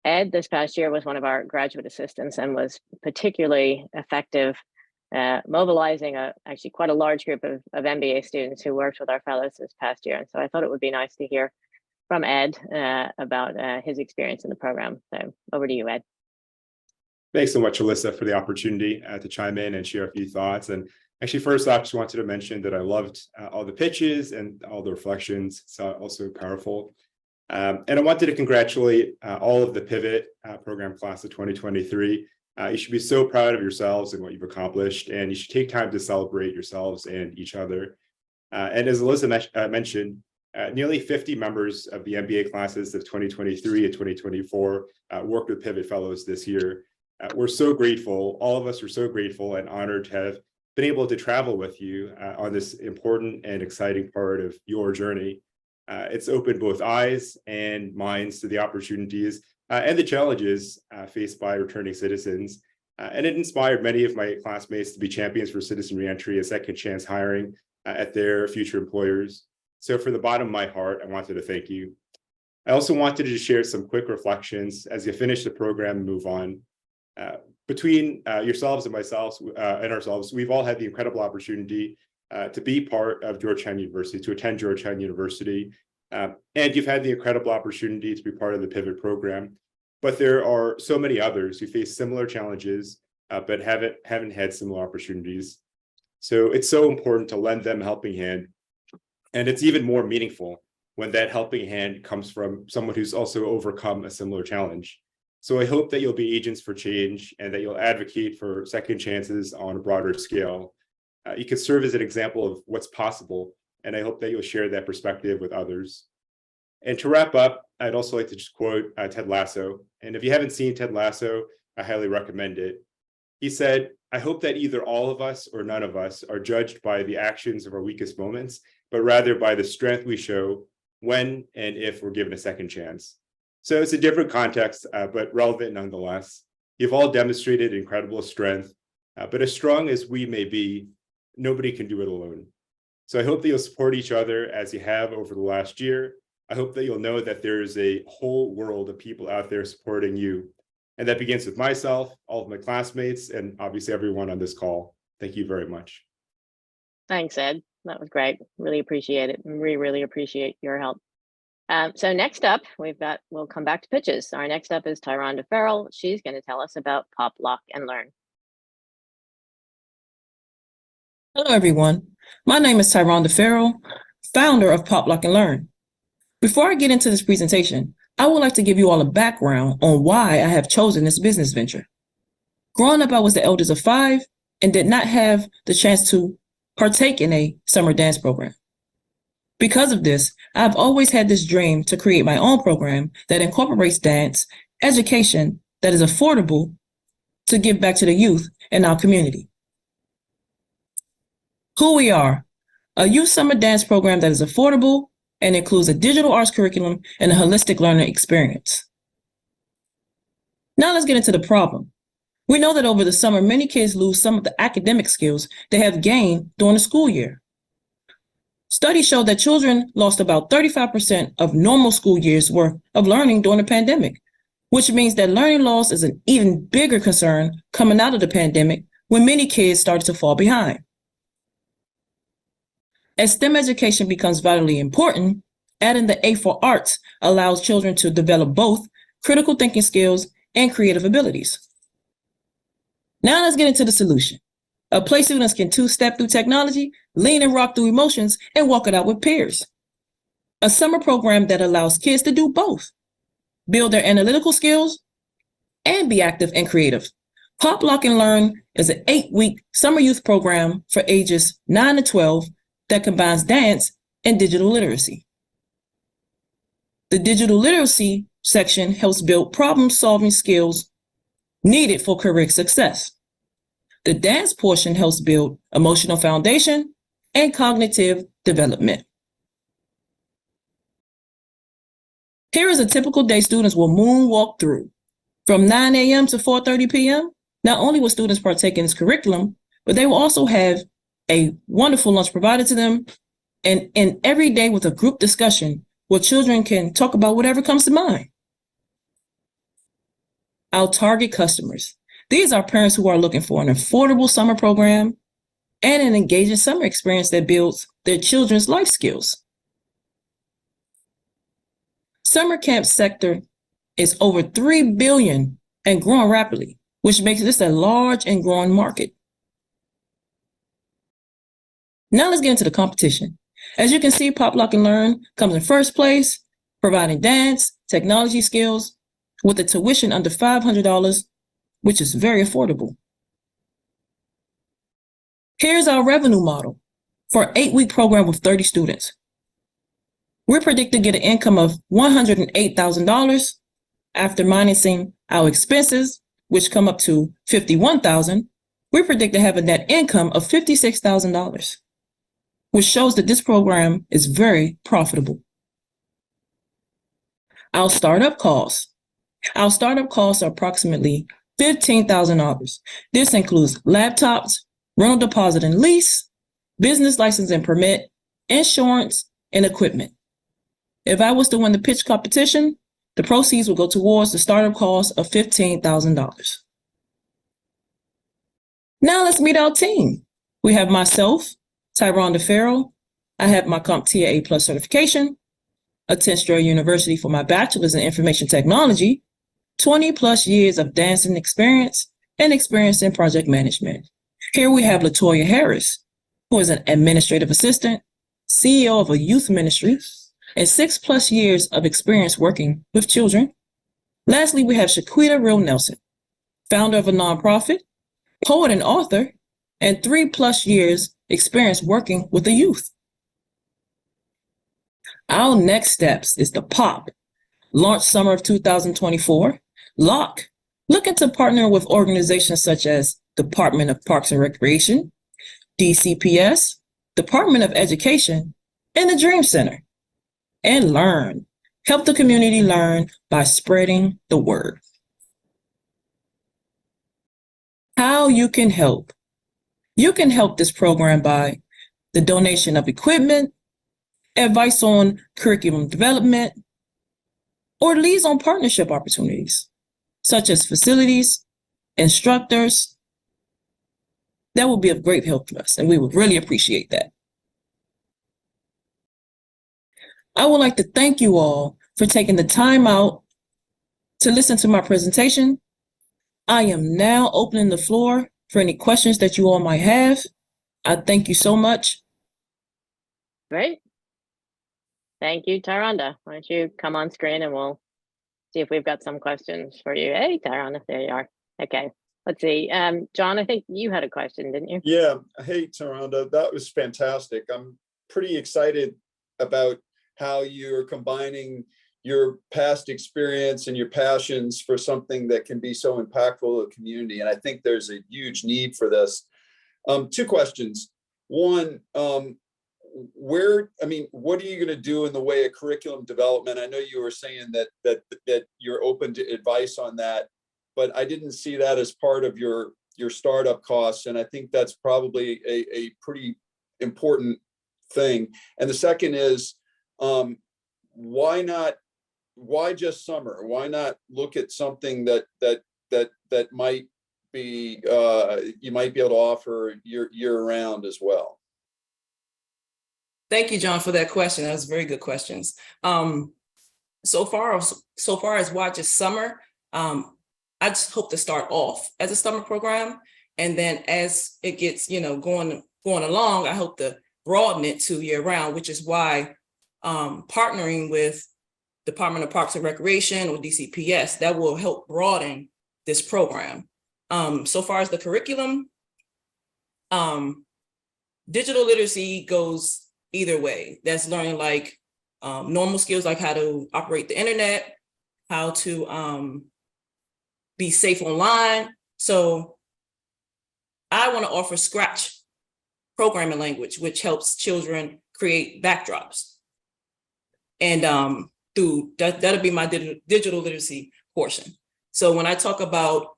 Ed, this past year, was one of our graduate assistants and was particularly effective mobilizing actually quite a large group of MBA students who worked with our fellows this past year. And so I thought it would be nice to hear from Ed about his experience in the program. So over to you, Ed. Thanks so much, Alyssa, for the opportunity to chime in and share a few thoughts. And actually, first off, just wanted to mention that I loved all the pitches and all the reflections. It's also powerful. And I wanted to congratulate all of the Pivot program class of 2023. You should be so proud of yourselves and what you've accomplished, and you should take time to celebrate yourselves and each other. And as Alyssa mentioned, nearly 50 members of the MBA classes of 2023 and 2024 worked with Pivot Fellows this year. We're so grateful. All of us are so grateful and honored to have been able to travel with you on this important and exciting part of your journey. It's opened both eyes and minds to the opportunities and the challenges faced by returning citizens. And it inspired many of my classmates to be champions for citizen reentry and second chance hiring at their future employers. So from the bottom of my heart, I wanted to thank you. I also wanted to share some quick reflections as you finish the program and move on. Between yourselves and myself and ourselves, we've all had the incredible opportunity to be part of Georgetown University, to attend Georgetown University. And you've had the incredible opportunity to be part of the Pivot program. But there are so many others who face similar challenges, but haven't had similar opportunities. So it's so important to lend them a helping hand. And it's even more meaningful when that helping hand comes from someone who's also overcome a similar challenge. So I hope that you'll be agents for change and that you'll advocate for second chances on a broader scale. You can serve as an example of what's possible, and I hope that you'll share that perspective with others. And to wrap up, I'd also like to just quote Ted Lasso. And if you haven't seen Ted Lasso, I highly recommend it. He said, "I hope that either all of us or none of us are judged by the actions of our weakest moments, but rather by the strength we show when and if we're given a second chance." So it's a different context, but relevant nonetheless. You've all demonstrated incredible strength, but as strong as we may be, nobody can do it alone. So I hope that you'll support each other as you have over the last year. I hope that you'll know that there's a whole world of people out there supporting you. And that begins with myself, all of my classmates, and obviously everyone on this call. Thank you very much. Thanks, Ed. That was great. Really appreciate it. We really appreciate your help. So next up, we'll come back to pitches. Our next up is Tyronda Ferrell. She's going to tell us about Pop, Lock, and Learn. Hello, everyone. My name is Tyronda Ferrell, founder of Pop, Lock, and Learn. Before I get into this presentation, I would like to give you all a background on why I have chosen this business venture. Growing up, I was the eldest of 5 and did not have the chance to partake in a summer dance program. Because of this, I've always had this dream to create my own program that incorporates dance, education that is affordable to give back to the youth in our community. Who we are, a youth summer dance program that is affordable and includes a digital arts curriculum and a holistic learning experience. Now let's get into the problem. We know that over the summer, many kids lose some of the academic skills they have gained during the school year. Studies show that children lost about 35% of normal school years' worth of learning during the pandemic, which means that learning loss is an even bigger concern coming out of the pandemic when many kids started to fall behind. As STEM education becomes vitally important, adding the A for arts allows children to develop both critical thinking skills and creative abilities. Now let's get into the solution. A place students can two-step through technology, lean and rock through emotions, and walk it out with peers. A summer program that allows kids to do both, build their analytical skills, and be active and creative. Pop, Lock, and Learn is an 8-week summer youth program for ages 9 to 12 that combines dance and digital literacy. The digital literacy section helps build problem-solving skills needed for career success. The dance portion helps build emotional foundation and cognitive development. Here is a typical day students will moonwalk through. From 9 a.m. to 4:30 p.m., not only will students partake in this curriculum, but they will also have a wonderful lunch provided to them, and every day with a group discussion where children can talk about whatever comes to mind. Our target customers. These are parents who are looking for an affordable summer program and an engaging summer experience that builds their children's life skills. Summer camp sector is over $3 billion and growing rapidly, which makes this a large and growing market. Now let's get into the competition. As you can see, Pop Lock and Learn comes in first place, providing dance, technology skills with a tuition under $500, which is very affordable. Here's our revenue model for an 8-week program with 30 students. We're predicted to get an income of $108,000 after minusing our expenses, which come up to $51,000. We predict to have a net income of $56,000, which shows that this program is very profitable. Our startup costs. Our startup costs are approximately $15,000. This includes laptops, rental deposit and lease, business license and permit, insurance, and equipment. If I was to win the pitch competition, the proceeds will go towards the startup cost of $15,000. Now let's meet our team. We have myself, Tyronda Ferrell. I have my CompTIA A+ certification, attend Georgetown University for my bachelor's in information technology, 20 plus years of dancing experience, and experience in project management. Here we have LaToya Harris, who is an administrative assistant, CEO of a youth ministry, and 6+ years of experience working with children. Lastly, we have Shaquita Real Nelson, founder of a nonprofit, poet and author, and 3+ years experience working with the youth. Our next steps is the POP, launch summer of 2024, LOCK, looking to partner with organizations such as Department of Parks and Recreation, DCPS, Department of Education, and the Dream Center. And learn. Help the community learn by spreading the word. How you can help. You can help this program by the donation of equipment, advice on curriculum development, or leads on partnership opportunities, such as facilities, instructors. That will be of great help to us, and we would really appreciate that. I would like to thank you all for taking the time out to listen to my presentation. I am now opening the floor for any questions that you all might have. I thank you so much. Great. Thank you, Tyronda. Why don't you come on screen and we'll see if we've got some questions for you. Hey, Tyronda, there you are. Okay, let's see. John, I think you had a question, didn't you? Yeah. Hey, Tyronda, that was fantastic. I'm pretty excited about how you're combining your past experience and your passions for something that can be so impactful to the community. And I think there's a huge need for this. 2 questions. One, what are you going to do in the way of curriculum development? I know you were saying that you're open to advice on that, but I didn't see that as part of your startup costs. And I think that's probably a pretty important thing. And the second is, why just summer? Why not look at something that might be you might be able to offer year round as well? Thank you, John, for that question. That was very good questions. So far as why just summer, I just hope to start off as a summer program, and then as it gets going along, I hope to broaden it to year round, which is why partnering with Department of Parks and Recreation or DCPS, that will help broaden this program. So far as the curriculum, digital literacy goes either way. That's learning like normal skills like how to operate the internet, how to be safe online. So I want to offer Scratch programming language, which helps children create backdrops. And through that'll be my digital literacy portion. So when I talk about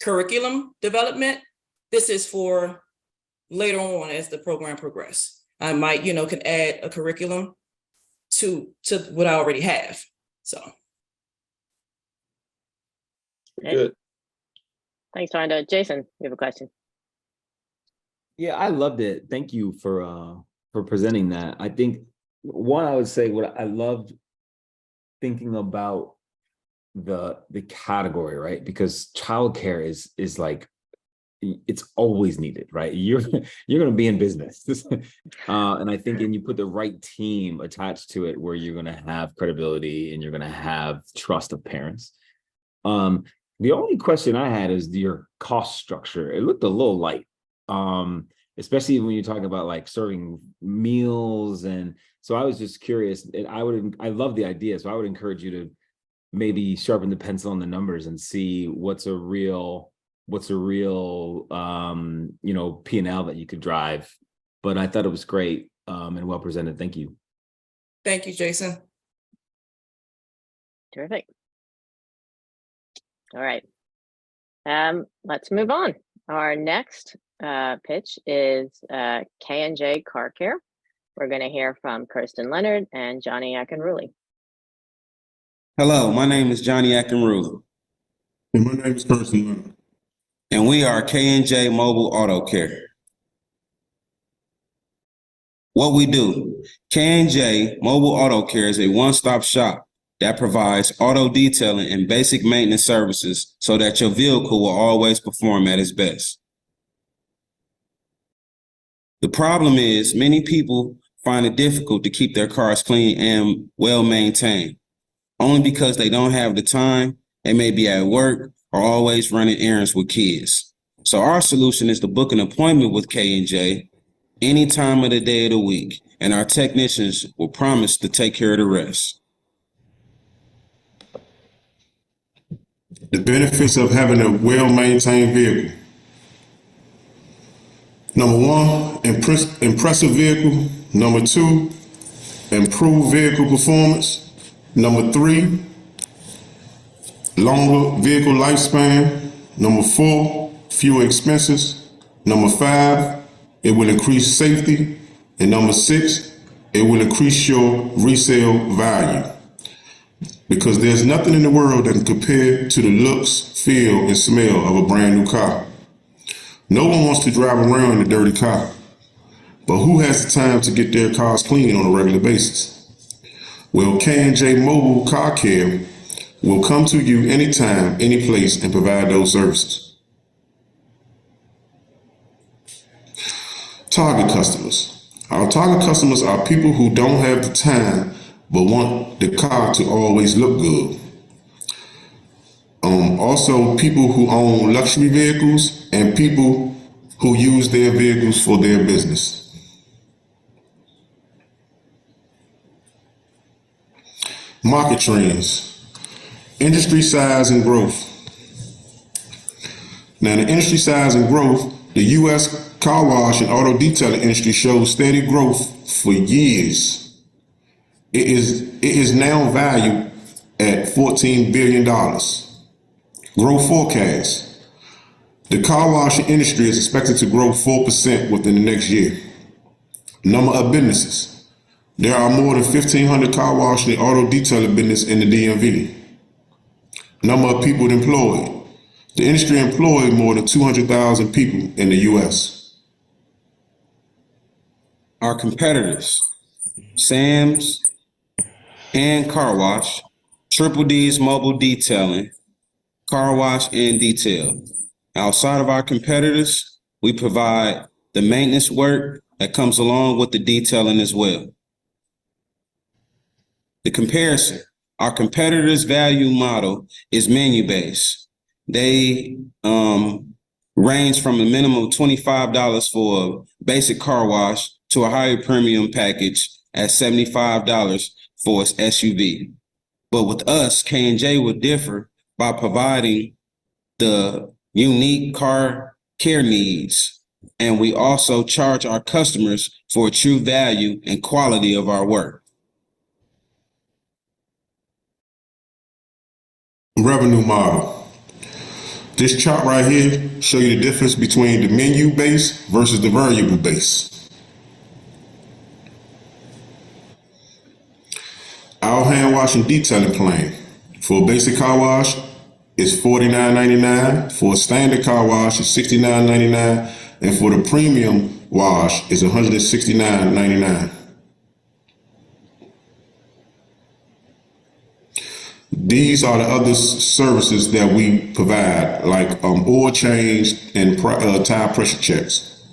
curriculum development, this is for later on as the program progresses. I might, can add a curriculum to what I already have. So. Good. Thanks, Tyronda. Jason, you have a question. Yeah, I loved it. Thank you for presenting that. I think one, I would say what I loved thinking about the category, right? Because childcare is like, it's always needed, right? You're going to be in business. And I think, and you put the right team attached to it where you're going to have credibility and you're going to have trust of parents. The only question I had is your cost structure. It looked a little light, especially when you're talking about like serving meals. And so I was just curious, and I love the idea. So I would encourage you to maybe sharpen the pencil on the numbers and see what's a real P&L that you could drive. But I thought it was great and well presented. Thank you. Thank you, Jason. Terrific. All right. Let's move on. Our next pitch is K&J Car Care. We're going to hear from Kerstan, Leonard, and Johnnie Akinruli. Hello, my name is Johnnie Akinruli. And my name is Kerstan, Leonard. And we are K&J Mobile Auto Care. What we do, K&J Mobile Auto Care is a one-stop shop that provides auto detailing and basic maintenance services so that your vehicle will always perform at its best. The problem is many people find it difficult to keep their cars clean and well maintained. Only because they don't have the time, they may be at work or always running errands with kids. So our solution is to book an appointment with K&J any time of the day of the week, and our technicians will promise to take care of the rest. The benefits of having a well-maintained vehicle. Number one, impressive vehicle. Number two, improved vehicle performance. Number three, longer vehicle lifespan. Number four, fewer expenses. Number five, it will increase safety. And number six, it will increase your resale value. Because there's nothing in the world that can compare to the looks, feel, and smell of a brand new car. No one wants to drive around in a dirty car. But who has the time to get their cars clean on a regular basis? Well, K&J Mobile Car Care will come to you anytime, any place, and provide those services. Target customers. Our target customers are people who don't have the time but want the car to always look good. Also, people who own luxury vehicles and people who use their vehicles for their business. Market trends, industry size and growth. Now, the industry size and growth, the U.S. car wash and auto detailing industry shows steady growth for years. It is now valued at $14 billion. Growth forecast. The car washing industry is expected to grow 4% within the next year. Number of businesses. There are more than 1,500 car washing and auto detailing business in the DMV. Number of people employed. The industry employed more than 200,000 people in the U.S. Our competitors, Sam's and Car Wash, Triple D's Mobile Detailing, Car Wash and Detail. Outside of our competitors, we provide the maintenance work that comes along with the detailing as well. The comparison. Our competitors' value model is menu-based. They range from a minimum of $25 for a basic car wash to a higher premium package at $75 for its SUV. But with us, K&J would differ by providing the unique car care needs. And we also charge our customers for true value and quality of our work. Revenue model. This chart right here shows you the difference between the menu base versus the variable base. Our hand wash and detailing plan for a basic car wash is $49.99. For a standard car wash is $69.99. And for the premium wash is $169.99. these are the other services that we provide, like oil change and tire pressure checks.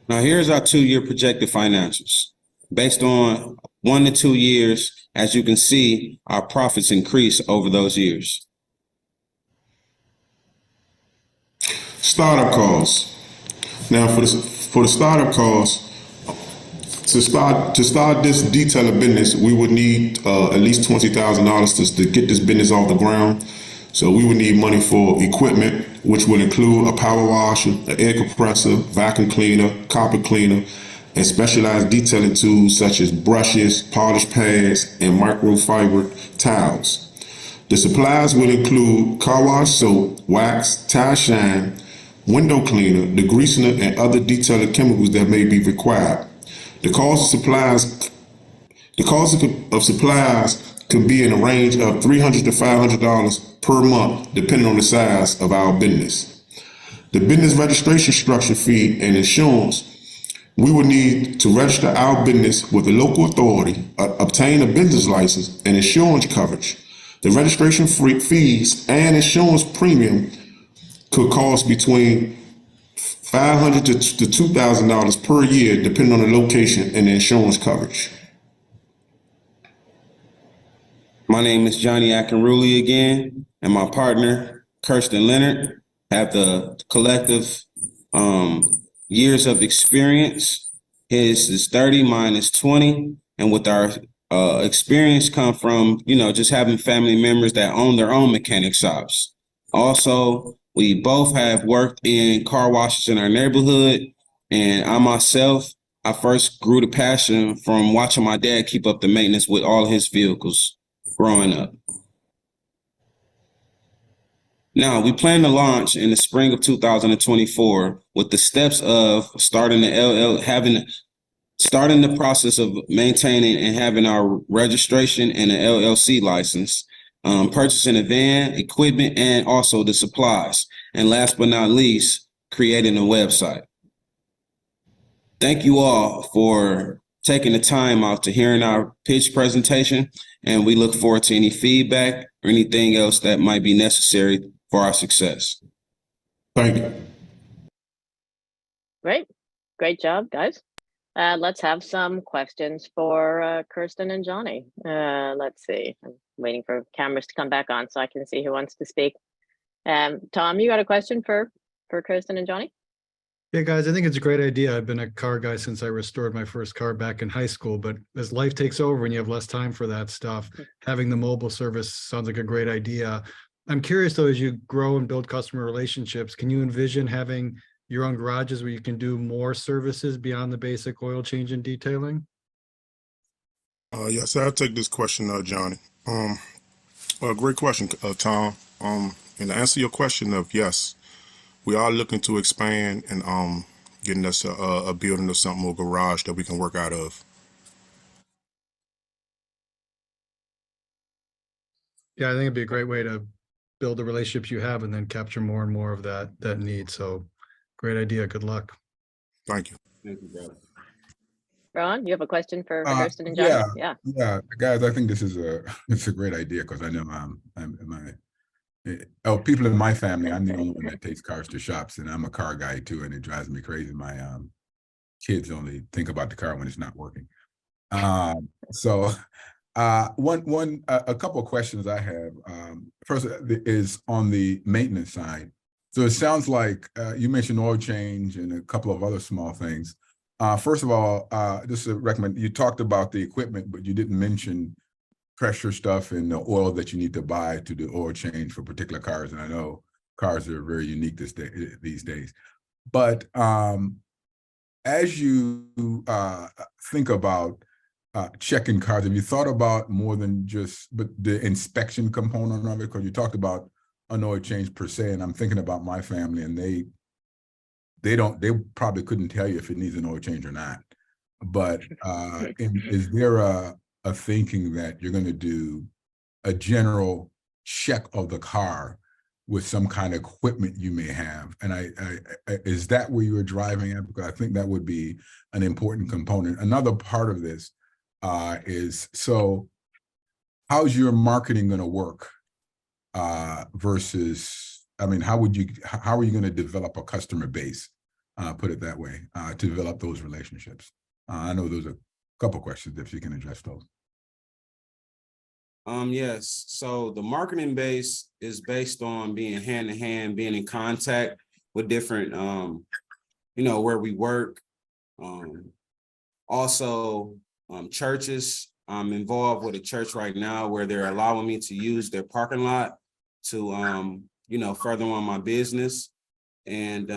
Now here's our 2-year projected financials. Based on 1 to 2 years, as you can see, our profits increase over those years. Startup costs. Now for the startup costs, to start this detailer business, we would need at least $20,000 to get this business off the ground. So we would need money for equipment, which would include a power washer, an air compressor, vacuum cleaner, carpet cleaner, and specialized detailing tools such as brushes, polish pads, and microfiber towels. The supplies would include car wash soap, wax, tire shine, window cleaner, degreaser, and other detailing chemicals that may be required. The cost of supplies can be in a range of $300 to $500 per month, depending on the size of our business. The business registration structure fee and insurance, we would need to register our business with a local authority, obtain a business license, and insurance coverage. The registration fees and insurance premium could cost between $500 to $2,000 per year, depending on the location and the insurance coverage. My name is Johnnie Akinruli again, and my partner, Kerstan Leonard, have the collective years of experience. His is 30, mine is 20. And with our experience come from, just having family members that own their own mechanic shops. Also, we both have worked in car washes in our neighborhood. And I first grew the passion from watching my dad keep up the maintenance with all his vehicles growing up. Now, we plan to launch in the spring of 2024 with the steps of starting the process of maintaining and having our registration and an LLC license, purchasing a van, equipment, and also the supplies. And last but not least, creating a website. Thank you all for taking the time out to hearing our pitch presentation, and we look forward to any feedback or anything else that might be necessary for our success. Thank you. Great job, guys. Let's have some questions for Kerstan and Johnnie. Let's see. I'm waiting for cameras to come back on so I can see who wants to speak. Tom, you got a question for Kerstan and Johnnie? Yeah, guys, I think it's a great idea. I've been a car guy since I restored my first car back in high school, but as life takes over and you have less time for that stuff, having the mobile service sounds like a great idea. I'm curious though, as you grow and build customer relationships, can you envision having your own garages where you can do more services beyond the basic oil change and detailing? Yes, I'll take this question, Johnnie. Great question, Tom. And to answer your question of yes, we are looking to expand and getting us a building or something, or garage that we can work out of. Yeah, I think it'd be a great way to build the relationships you have and then capture more and more of that need. So great idea. Good luck. Thank you. Thank you, brother. Ron, you have a question for Kerstan and Johnnie? Yeah, guys, I think this is a great idea because I know people in my family, I'm the only one that takes cars to shops, and I'm a car guy too, and it drives me crazy. My kids only think about the car when it's not working. A couple of questions I have. First is on the maintenance side. So it sounds like you mentioned oil change and a couple of other small things. First of all, just to recommend, you talked about the equipment, but you didn't mention pressure stuff and the oil that you need to buy to do oil change for particular cars. And I know cars are very unique these days. But as you think about checking cars, have you thought about more than just the inspection component of it? Because you talked about an oil change per se, and I'm thinking about my family, and they probably couldn't tell you if it needs an oil change or not. But is there a thinking that you're going to do a general check of the car with some kind of equipment you may have? And is that where you were driving at? Because I think that would be an important component. Another part of this is, so how's your marketing going to work versus, I mean, how are you going to develop a customer base, put it that way, to develop those relationships? I know those are a couple questions if you can address those. Yes. So the marketing base is based on being hand to hand, being in contact with different, where we work. Also, churches. I'm involved with a church right now where they're allowing me to use their parking lot to, further on my business. And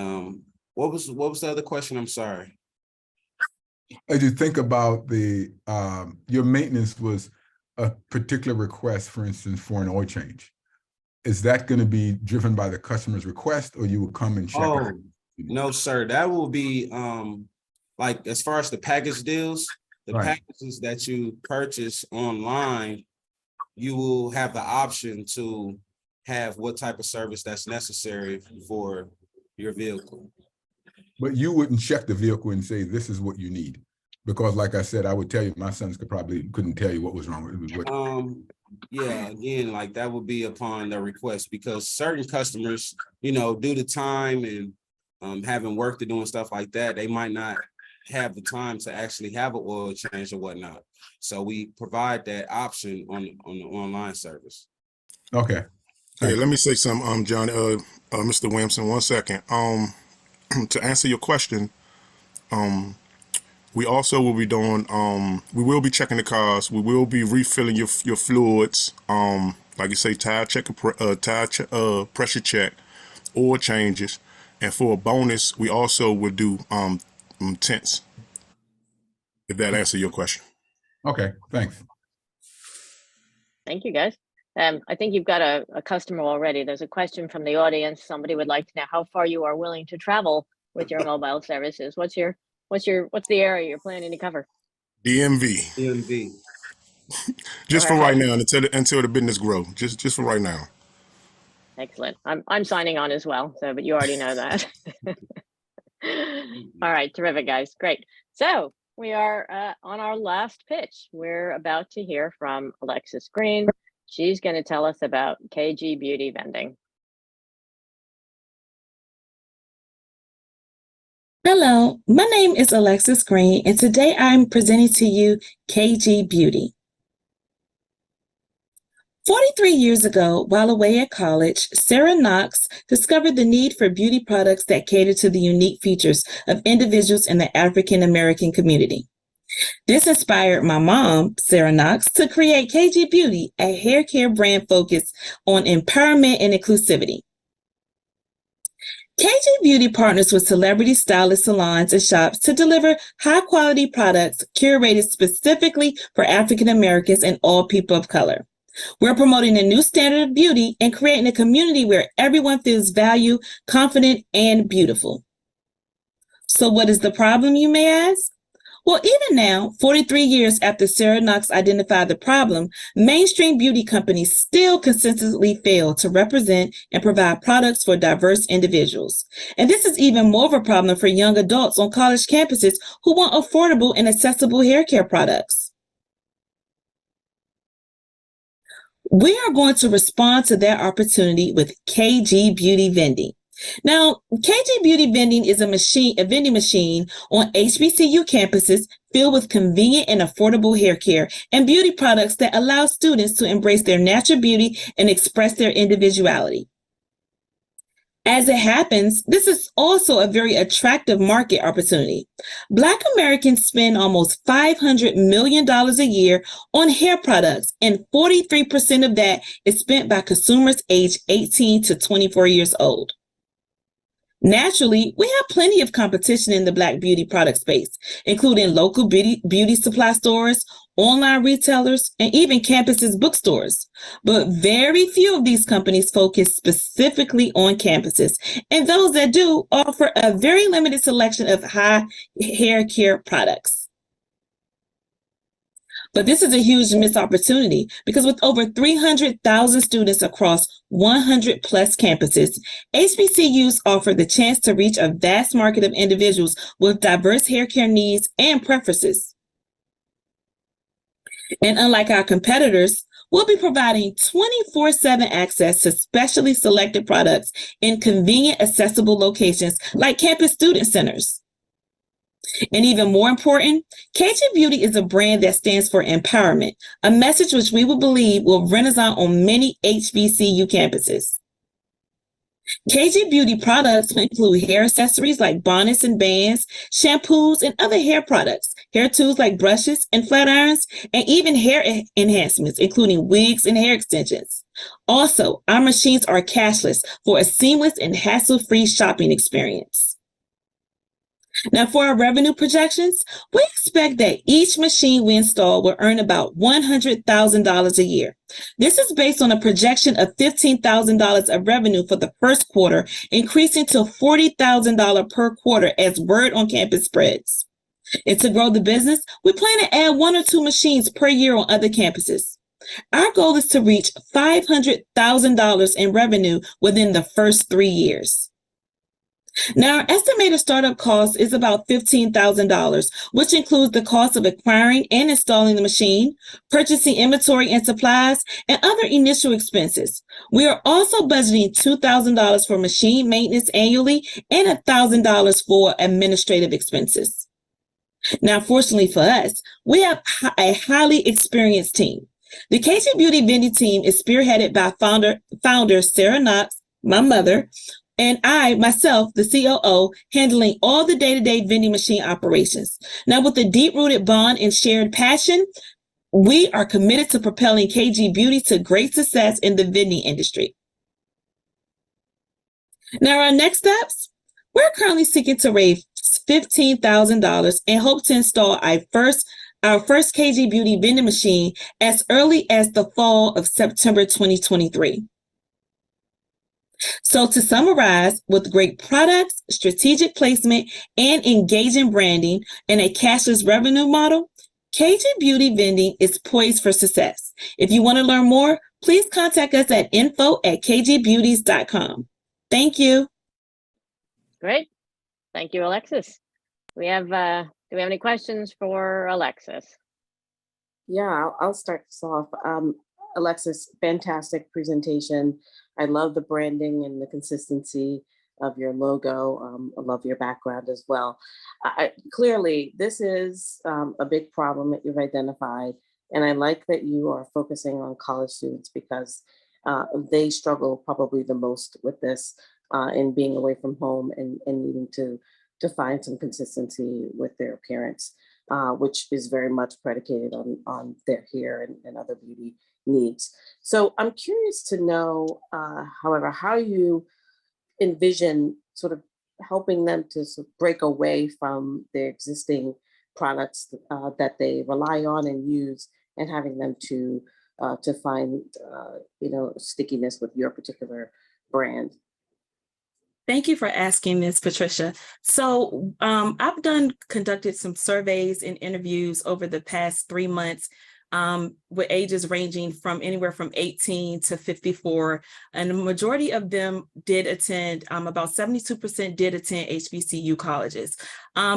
what was the other question? I'm sorry. As you think about your maintenance was a particular request, for instance, for an oil change. Is that going to be driven by the customer's request, or you will come and check? Oh, no, sir. That will be like as far as the package deals, the packages that you purchase online, you will have the option to have what type of service that's necessary for your vehicle. But you wouldn't check the vehicle and say, this is what you need. Because like I said, I would tell you, my sons couldn't tell you what was wrong with it. Yeah, again, like that would be upon the request, because certain customers, due to time and having work to do and stuff like that, they might not have the time to actually have an oil change or whatnot. So we provide that option on the online service. Okay. Hey, let me say something, Johnny, Mr. Williamson, 1 second. To answer your question, we also will be doing, we will be checking the cars. We will be refilling your fluids. Like you say, tire pressure check, oil changes. And for a bonus, we also would do tents, if that answers your question. Okay, thanks. Thank you, guys. I think you've got a customer already. There's a question from the audience. Somebody would like to know how far you are willing to travel with your mobile services. What's the area you're planning to cover? DMV. Just for right now, until the business grow. Just for right now. Excellent. I'm signing on as well. So, but you already know that. All right, terrific, guys. Great. So we are on our last pitch. We're about to hear from Alexis Green. She's going to tell us about KG Beauty vending. Hello, my name is Alexis Green, and today I'm presenting to you KG Beauty. 43 years ago, while away at college, Sarah Knox discovered the need for beauty products that cater to the unique features of individuals in the African American community. This inspired my mom, Sarah Knox, to create KG Beauty, a hair care brand focused on empowerment and inclusivity. KG Beauty partners with celebrity stylist salons and shops to deliver high-quality products curated specifically for African Americans and all people of color. We're promoting a new standard of beauty and creating a community where everyone feels valued, confident, and beautiful. So what is the problem, you may ask? Well, even now, 43 years after Sarah Knox identified the problem, mainstream beauty companies still consistently fail to represent and provide products for diverse individuals. And this is even more of a problem for young adults on college campuses who want affordable and accessible hair care products. We are going to respond to that opportunity with KG Beauty Vending. Now, KG Beauty Vending is a vending machine on HBCU campuses filled with convenient and affordable hair care and beauty products that allow students to embrace their natural beauty and express their individuality. As it happens, this is also a very attractive market opportunity. Black Americans spend almost $500 million a year on hair products, and 43% of that is spent by consumers aged 18 to 24 years old. Naturally, we have plenty of competition in the Black beauty product space, including local beauty supply stores, online retailers, and even campus bookstores. But very few of these companies focus specifically on campuses, and those that do offer a very limited selection of high hair care products. But this is a huge missed opportunity because with over 300,000 students across 100 plus campuses, HBCUs offer the chance to reach a vast market of individuals with diverse hair care needs and preferences. And unlike our competitors, we'll be providing 24/7 access to specially selected products in convenient, accessible locations like campus student centers. And even more important, KG Beauty is a brand that stands for empowerment, a message which we will believe will renaissance on many HBCU campuses. KG Beauty products include hair accessories like bonnets and bands, shampoos, and other hair products, hair tools like brushes and flat irons, and even hair enhancements, including wigs and hair extensions. Also, our machines are cashless for a seamless and hassle-free shopping experience. Now, for our revenue projections, we expect that each machine we install will earn about $100,000 a year. This is based on a projection of $15,000 of revenue for the first quarter, increasing to $40,000 per quarter as word on campus spreads. And to grow the business, we plan to add 1 or 2 machines per year on other campuses. Our goal is to reach $500,000 in revenue within the first 3 years. Now, our estimated startup cost is about $15,000, which includes the cost of acquiring and installing the machine, purchasing inventory and supplies, and other initial expenses. We are also budgeting $2,000 for machine maintenance annually and $1,000 for administrative expenses. Now, fortunately for us, we have a highly experienced team. The KG Beauty vending team is spearheaded by founder Sarah Knox, my mother, and I, myself, the COO, handling all the day-to-day vending machine operations. Now, with a deep-rooted bond and shared passion, we are committed to propelling KG Beauty to great success in the vending industry. Now, our next steps, we're currently seeking to raise $15,000 and hope to install our first KG Beauty vending machine as early as the fall of September 2023. So to summarize, with great products, strategic placement, and engaging branding and a cashless revenue model, KG Beauty Vending is poised for success. If you want to learn more, please contact us at info@kgbeauties.com. Thank you. Great. Thank you, Alexis. Do we have any questions for Alexis? Yeah, I'll start this off. Alexis, fantastic presentation. I love the branding and the consistency of your logo. I love your background as well. Clearly, this is a big problem that you've identified. And I like that you are focusing on college students because they struggle probably the most with this in being away from home and needing to find some consistency with their appearance, which is very much predicated on their hair and other beauty needs. So I'm curious to know, however, how you envision sort of helping them to sort of break away from their existing products that they rely on and use, and having them to find stickiness with your particular brand. Thank you for asking, Ms. Patricia. So I've conducted some surveys and interviews over the past 3 months with ages ranging from anywhere from 18 to 54. And the majority of them did attend, about 72% did attend HBCU colleges.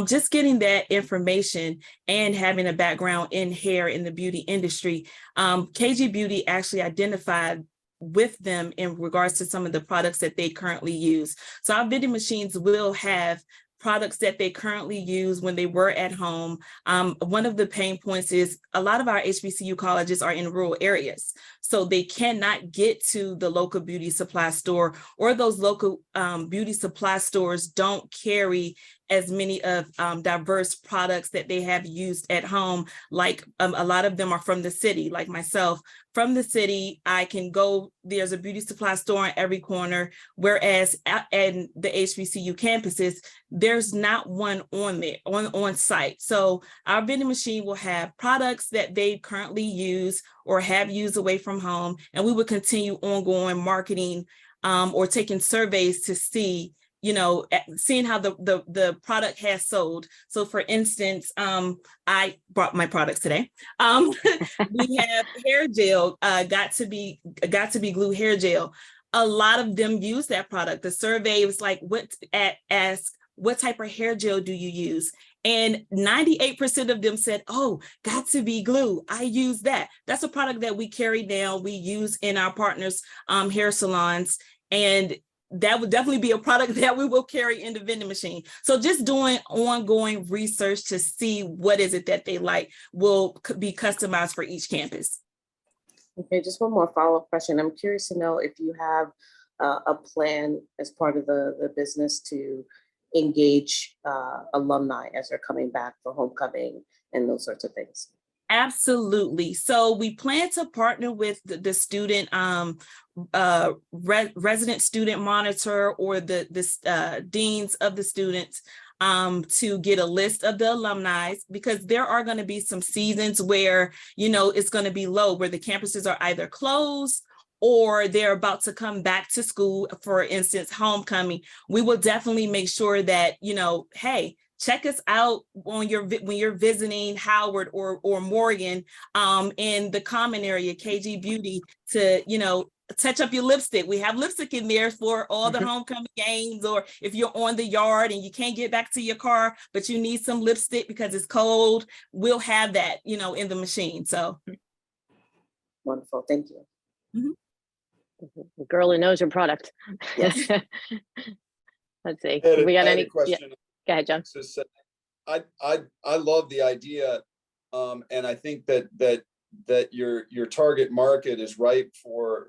Just getting that information and having a background in hair in the beauty industry, KG Beauty actually identified with them in regards to some of the products that they currently use. So our vending machines will have products that they currently use when they were at home. One of the pain points is a lot of our HBCU colleges are in rural areas, so they cannot get to the local beauty supply store, or those local beauty supply stores don't carry as many of diverse products that they have used at home. Like a lot of them are from the city, like myself. From the city, I can go, there's a beauty supply store on every corner, whereas at the HBCU campuses, there's not one on there, on site. So our vending machine will have products that they currently use or have used away from home, and we would continue ongoing marketing or taking surveys to see, seeing how the product has sold. So for instance, I brought my products today. We have hair gel, got to be glue hair gel. A lot of them use that product. The survey was like, ask what type of hair gel do you use? And 98% of them said, oh, got to be glue. I use that. That's a product that we carry now. We use in our partners' hair salons. And that would definitely be a product that we will carry in the vending machine. So just doing ongoing research to see what is it that they like will be customized for each campus. Okay, just one more follow-up question. I'm curious to know if you have a plan as part of the business to engage alumni as they're coming back for homecoming and those sorts of things. Absolutely. So we plan to partner with the student resident student monitor or the deans of the students to get a list of the alumni, because there are going to be some seasons where, you know, it's going to be low, where the campuses are either closed or they're about to come back to school, for instance, homecoming. We will definitely make sure that, you know, hey, check us out on when you're visiting Howard or Morgan in the common area, KG Beauty, to, you know, touch up your lipstick. We have lipstick in there for all the homecoming games, or if you're on the yard and you can't get back to your car, but you need some lipstick because it's cold, we'll have that, you know, in the machine. So. Wonderful, thank you. Mm-hmm. The girl who knows her product. Yes. Let's see. I We got had any? a question. Yeah. Go ahead, John. I love the idea, and I think that your target market is ripe for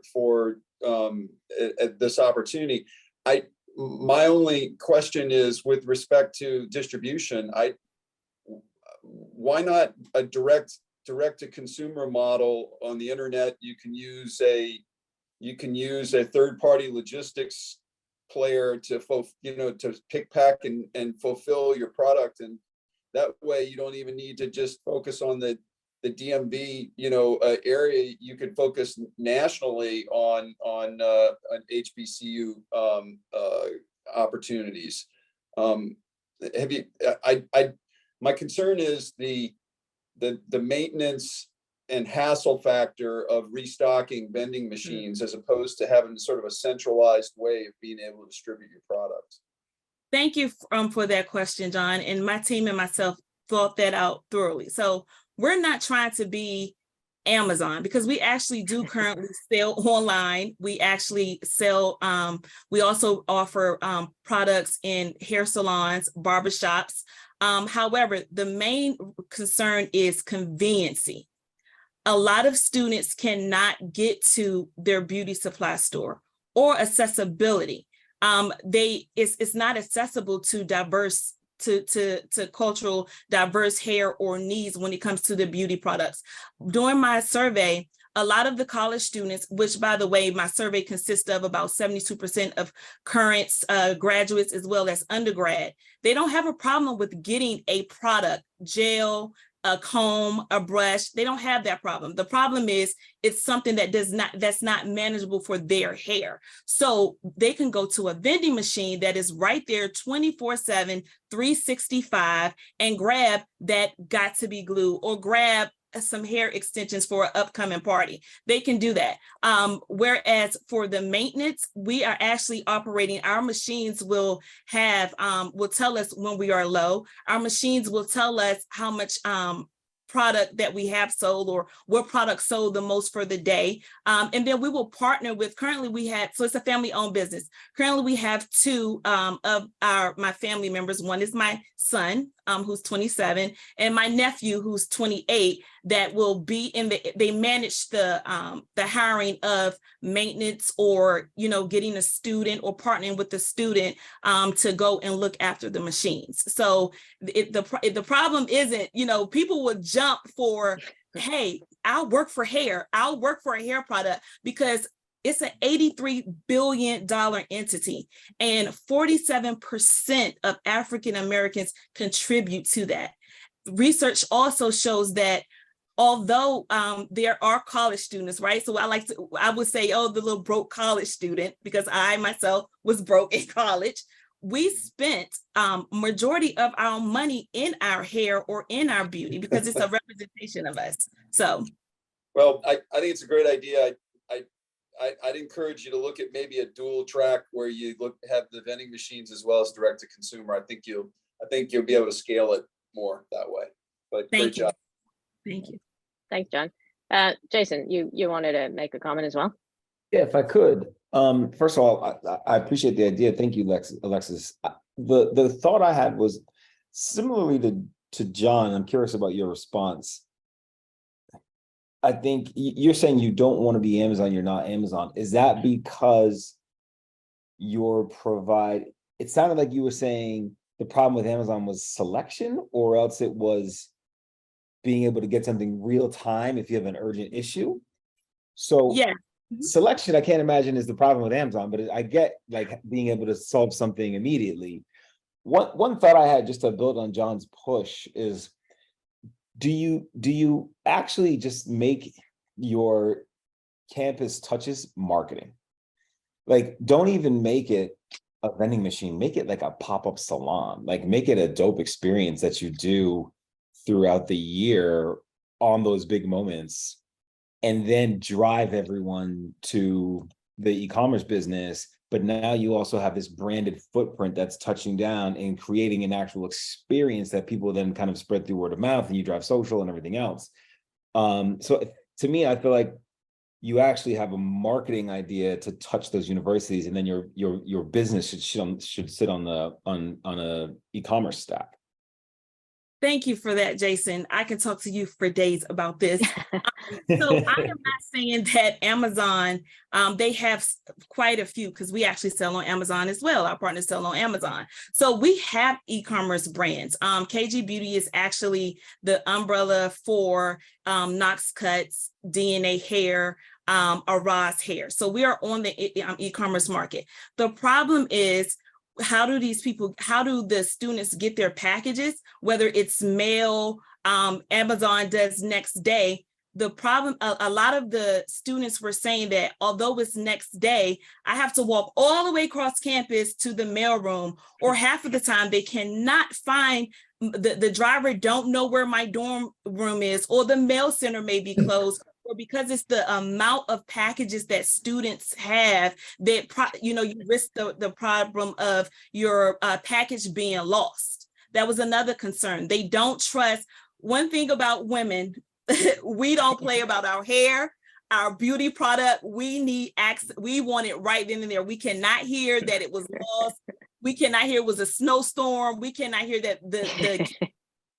this opportunity. My only question is with respect to distribution. Why not a direct to consumer model on the internet? You can use a third-party logistics player to pick, pack, and fulfill your product, and that way you don't even need to just focus on the DMV area. You could focus nationally on HBCU opportunities. My concern is the maintenance and hassle factor of restocking vending machines, as opposed to having sort of a centralized way of being able to distribute your products. Thank you for that question, John. And my team and myself thought that out thoroughly. So we're not trying to be Amazon, because we actually do currently sell online. We actually sell, we also offer products in hair salons, barbershops. However, the main concern is conveniency. A lot of students cannot get to their beauty supply store, or accessibility. It's not accessible to diverse, to cultural diverse hair or needs when it comes to the beauty products. During my survey, a lot of the college students, which by the way, my survey consists of about 72% of current graduates as well as undergrad, they don't have a problem with getting a product, gel, a comb, a brush. They don't have that problem. The problem is it's something that's not manageable for their hair. So they can go to a vending machine that is right there 24/7, 365, and grab that got to be glue, or grab some hair extensions for an upcoming party. They can do that. Whereas for the maintenance, we are actually operating, our machines will tell us when we are low. Our machines will tell us how much product that we have sold, or what product sold the most for the day. And then we will partner with, so it's a family owned business. Currently we have two of my family members. One is my son, who's 27, and my nephew, who's 28, that will be they manage the hiring of maintenance, or, getting a student or partnering with the student to go and look after the machines. So the problem isn't, people would jump for, hey, I'll work for hair. I'll work for a hair product, because it's an $83 billion entity, and 47% of African Americans contribute to that. Research also shows that although there are college students, right? So I would say, oh, the little broke college student, because I myself was broke in college. We spent majority of our money in our hair or in our beauty, because it's a representation of us. So, well, I think it's a great idea. I'd encourage you to look at maybe a dual track where you have the vending machines as well as direct to consumer. I think you'll be able to scale it more that way. But Thank great you. job. Thank you. Thanks, John. Jason, you wanted to make a comment as well? Yeah, if I could. First of all, I appreciate the idea. Thank you, Alexis. The thought I had was similarly to John. I'm curious about your response. I think you're saying you don't want to be Amazon, you're not Amazon. Is that because it sounded like you were saying the problem with Amazon was selection, or else it was being able to get something real time if you have an urgent issue. So yeah, selection, I can't imagine is the problem with Amazon, but I get like being able to solve something immediately. One thought I had, just to build on John's push, is do you actually just make your campus touches marketing? Like, don't even make it a vending machine, make it like a pop-up salon, like make it a dope experience that you do throughout the year on those big moments, and then drive everyone to the e-commerce business. But now you also have this branded footprint that's touching down and creating an actual experience that people then kind of spread through word of mouth, and you drive social and everything else. So to me, I feel like you actually have a marketing idea to touch those universities, and then your business should sit on a e-commerce stack. Thank you for that, Jason. I can talk to you for days about this. So I am not saying that Amazon, they have quite a few, because we actually sell on Amazon as well. Our partners sell on Amazon. So we have e-commerce brands. KG Beauty is actually the umbrella for Knox Cuts, DNA Hair, Raashed Hair. So we are on the e-commerce market. The problem is, how do the students get their packages, whether it's mail, Amazon does next day. The problem, a lot of the students were saying that although it's next day, I have to walk all the way across campus to the mailroom, or half of the time they cannot find, the driver don't know where my dorm room is, or the mail center may be closed, or because it's the amount of packages that students have, that you risk the problem of your package being lost. That was another concern. They don't trust. One thing about women, we don't play about our hair, our beauty product. We want it right then and there. We cannot hear that it was lost. We cannot hear it was a snowstorm. We cannot hear that the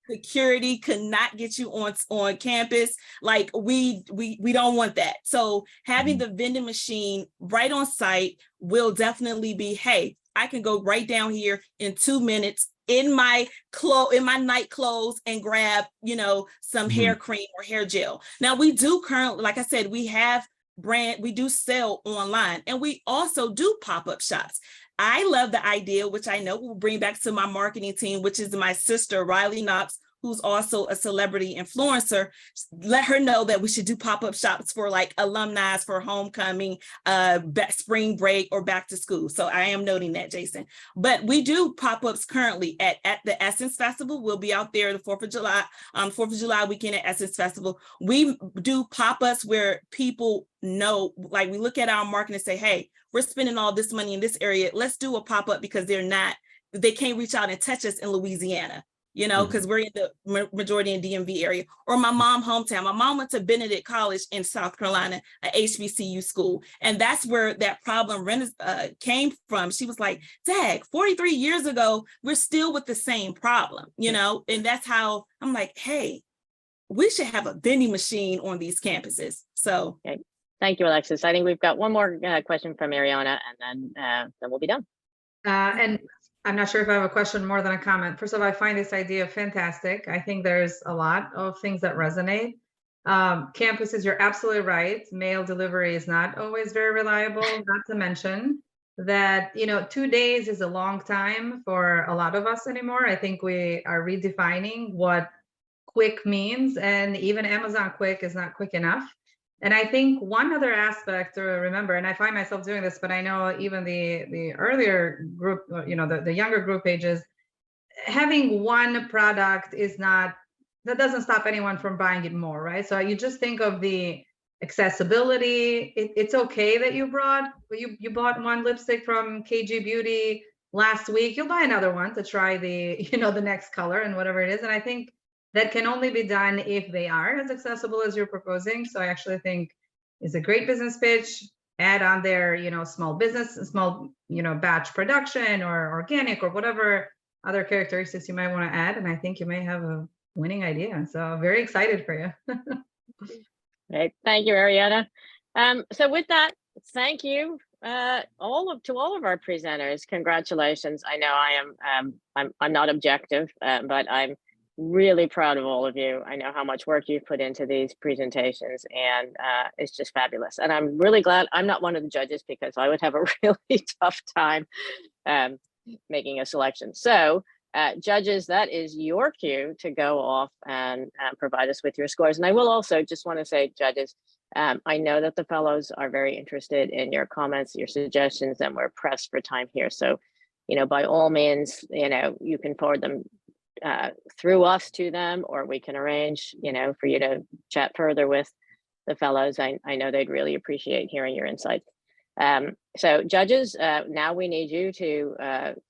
security could not get you on campus. Like we don't want that. So having the vending machine right on site will definitely be, hey, I can go right down here in 2 minutes in my night clothes and grab, some hair cream or hair gel. Now we do currently, like I said, we do sell online, and we also do pop-up shops. I love the idea, which I know will bring back to my marketing team, which is my sister, Riley Knox, who's also a celebrity influencer. Let her know that we should do pop-up shops for like alumni, for homecoming, spring break, or back to school. So I am noting that, Jason. But we do pop-ups currently at the Essence Festival. We'll be out there the 4th of July weekend at Essence Festival. We do pop-ups where people know, like we look at our market and say, hey, we're spending all this money in this area. Let's do a pop-up, because they can't reach out and touch us in Louisiana, because we're in the majority in DMV area. Or my mom's hometown. My mom went to Benedict College in South Carolina, a HBCU school. And that's where that problem came from. She was like, Dad, 43 years ago, we're still with the same problem, and that's how I'm like, hey, we should have a vending machine on these campuses. So. Okay. Thank you, Alexis. I think we've got one more question from Ariana, and then we'll be done. And I'm not sure if I have a question more than a comment. First of all, I find this idea fantastic. I think there's a lot of things that resonate. Campuses, you're absolutely right. Mail delivery is not always very reliable, not to mention that, 2 days is a long time for a lot of us anymore. I think we are redefining what quick means, and even Amazon quick is not quick enough. And I think one other aspect to remember, and I find myself doing this, but I know even the earlier group, the younger group ages, having one product that doesn't stop anyone from buying it more, right? So you just think of the accessibility. It's okay that you bought one lipstick from KG Beauty, last week, you'll buy another one to try the, the next color and whatever it is. And I think that can only be done if they are as accessible as you're proposing. So I actually think it's a great business pitch. Add on their, small business, small, batch production or organic or whatever other characteristics you might want to add. And I think you may have a winning idea. So very excited for you. Great. Thank you, Ariana. So with that, thank you to all of our presenters. Congratulations. I know I'm not objective, but I'm really proud of all of you. I know how much work you've put into these presentations, and it's just fabulous. And I'm really glad I'm not one of the judges, because I would have a really tough time making a selection. So judges, that is your cue to go off and provide us with your scores. And I will also just want to say, judges, I know that the fellows are very interested in your comments, your suggestions, and we're pressed for time here. So, by all means, you can forward them through us to them, or we can arrange, for you to chat further with the fellows. I know they'd really appreciate hearing your insights. So judges, now we need you to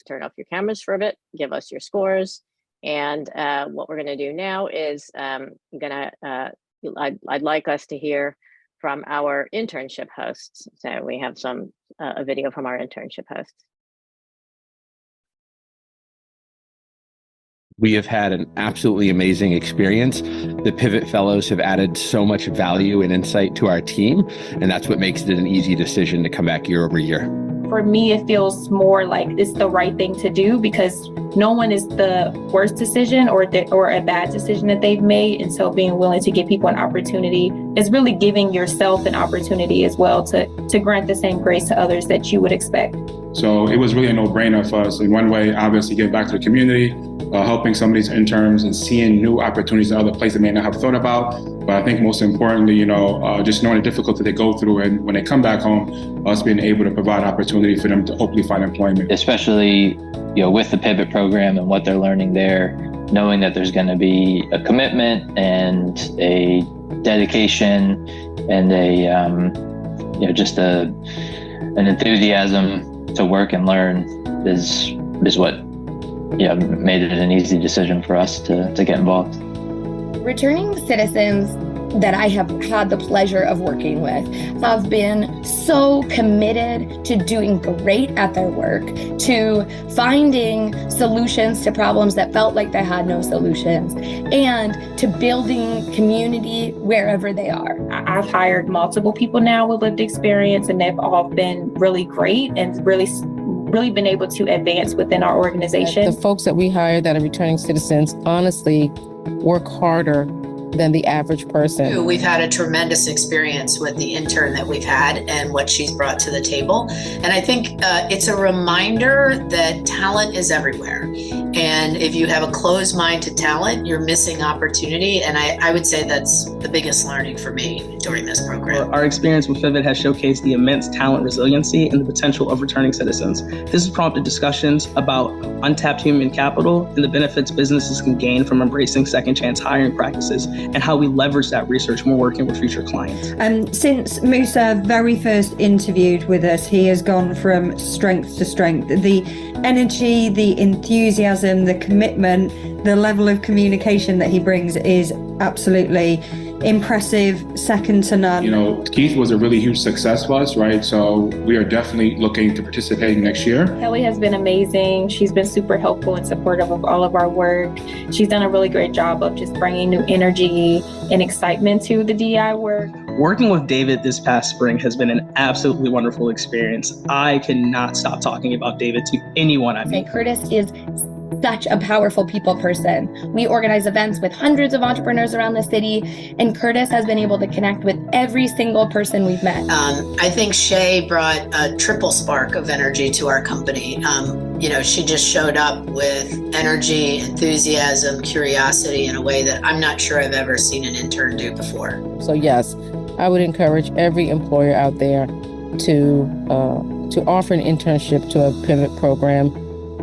turn off your cameras for a bit, give us your scores. And what we're going to do now is I'd like us to hear from our internship hosts. So we have a video from our internship hosts. We have had an absolutely amazing experience. The Pivot Fellows have added so much value and insight to our team, and that's what makes it an easy decision to come back year over year. For me, it feels more like it's the right thing to do, because no one is the worst decision or a bad decision that they've made. And so being willing to give people an opportunity is really giving yourself an opportunity as well to grant the same grace to others that you would expect. So it was really a no-brainer for us. In one way, obviously, give back to the community, helping some of these interns and seeing new opportunities in other places they may not have thought about. But I think most importantly, just knowing the difficulty they go through, and when they come back home, us being able to provide opportunity for them to hopefully find employment. Especially, with the Pivot program and what they're learning there, knowing that there's going to be a commitment and a dedication and an enthusiasm to work and learn is what made it an easy decision for us to get involved. Returning citizens that I have had the pleasure of working with have been so committed to doing great at their work, to finding solutions to problems that felt like they had no solutions, and to building community wherever they are. I've hired multiple people now with lived experience, and they've all been really great and really been able to advance within our organization. The folks that we hire that are returning citizens honestly work harder than the average person. We've had a tremendous experience with the intern that we've had and what she's brought to the table. And I think it's a reminder that talent is everywhere. And if you have a closed mind to talent, you're missing opportunity. And I would say that's the biggest learning for me during this program. Our experience with Pivot has showcased the immense talent, resiliency, and the potential of returning citizens. This has prompted discussions about untapped human capital and the benefits businesses can gain from embracing second chance hiring practices, and how we leverage that research when we're working with future clients. Since Musa very first interviewed with us, he has gone from strength to strength. The energy, the enthusiasm, the commitment, the level of communication that he brings is absolutely impressive, second to none. Keith was a really huge success for us, right? So we are definitely looking to participate next year. Kelly has been amazing. She's been super helpful and supportive of all of our work. She's done a really great job of just bringing new energy and excitement to the DI work. Working with David this past spring has been an absolutely wonderful experience. I cannot stop talking about David to anyone I meet. Curtis is such a powerful people person. We organize events with hundreds of entrepreneurs around the city, and Curtis has been able to connect with every single person we've met. I think Shay brought a triple spark of energy to our company. She just showed up with energy, enthusiasm, curiosity in a way that I'm not sure I've ever seen an intern do before. So yes, I would encourage every employer out there to offer an internship to a Pivot program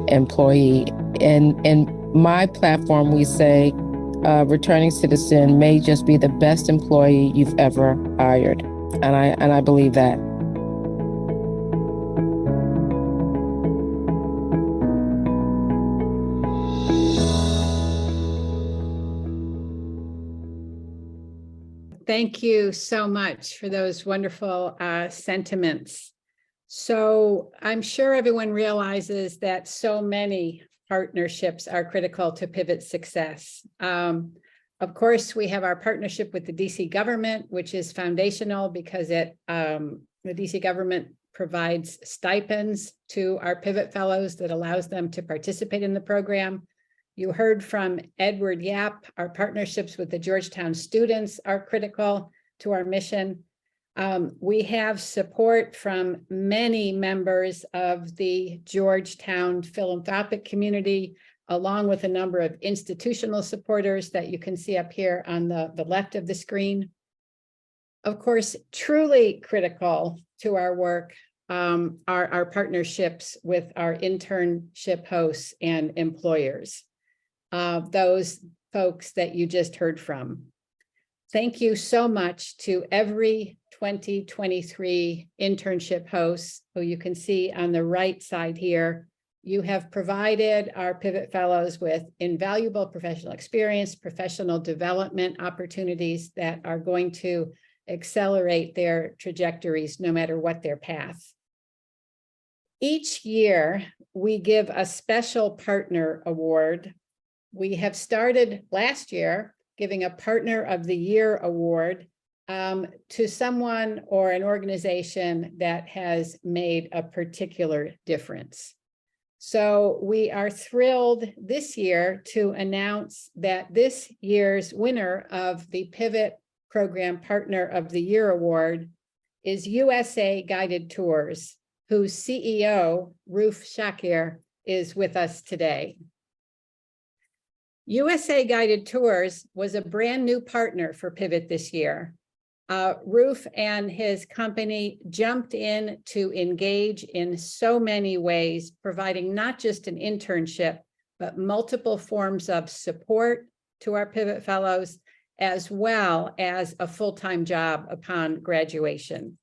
employee. And my platform, we say, returning citizen may just be the best employee you've ever hired. And I believe that. Thank you so much for those wonderful sentiments. So I'm sure everyone realizes that so many partnerships are critical to Pivot's success. Of course, we have our partnership with the DC government, which is foundational because the DC government provides stipends to our Pivot Fellows that allows them to participate in the program. You heard from Edward Yap, our partnerships with the Georgetown students are critical to our mission. We have support from many members of the Georgetown philanthropic community, along with a number of institutional supporters that you can see up here on the left of the screen. Of course, truly critical to our work are our partnerships with our internship hosts and employers, those folks that you just heard from. Thank you so much to every 2023 internship hosts who you can see on the right side here. You have provided our Pivot Fellows with invaluable professional experience, professional development opportunities that are going to accelerate their trajectories no matter what their path. Each year, we give a special partner award. We have started last year giving a Partner of the Year award to someone or an organization that has made a particular difference. So we are thrilled this year to announce that this year's winner of the Pivot Program Partner of the Year Award is USA Guided Tours, whose CEO, Roof Shakir, is with us today. USA Guided Tours was a brand new partner for Pivot this year. Roof and his company jumped in to engage in so many ways, providing not just an internship, but multiple forms of support to our Pivot Fellows, as well as a full-time job upon graduation.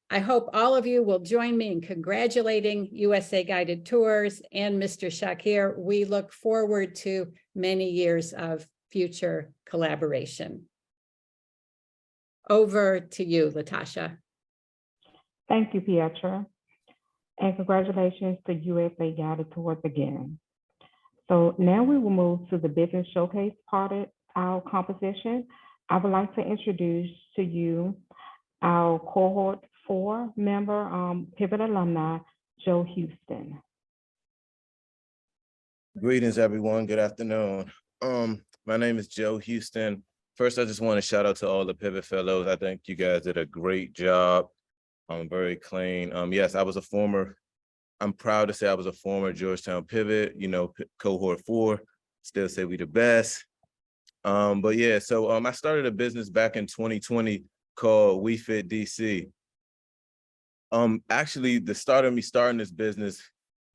I hope all of you will join me in congratulating USA Guided Tours and Mr. Shakir. We look forward to many years of future collaboration. Over to you, Latasha. Thank you, Pietra. And congratulations to USA Guided Tours again. So now we will move to the business showcase part of our composition. I would like to introduce to you our cohort 4 member, Pivot alumni, Joe Houston. Greetings, everyone. Good afternoon. My name is Joe Houston. First, I just want to shout out to all the Pivot Fellows. I think you guys did a great job. Very clean. Yes, I'm proud to say I was a former Georgetown Pivot, cohort 4, still say we the best. But yeah, so I started a business back in 2020 called WeFitDC. Actually, the start of me starting this business,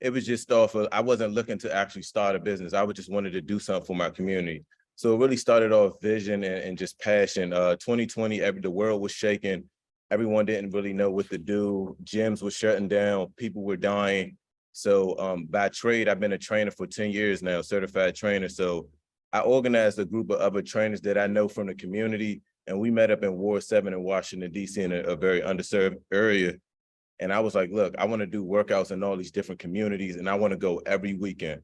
it was just off of, I wasn't looking to actually start a business. I just wanted to do something for my community. So it really started off vision and just passion. 2020, the world was shaking. Everyone didn't really know what to do. Gyms were shutting down. People were dying. So by trade, I've been a trainer for 10 years now, certified trainer. So I organized a group of other trainers that I know from the community. And we met up in Ward 7 in Washington, DC, in a very underserved area. And I was like, look, I want to do workouts in all these different communities, and I want to go every weekend.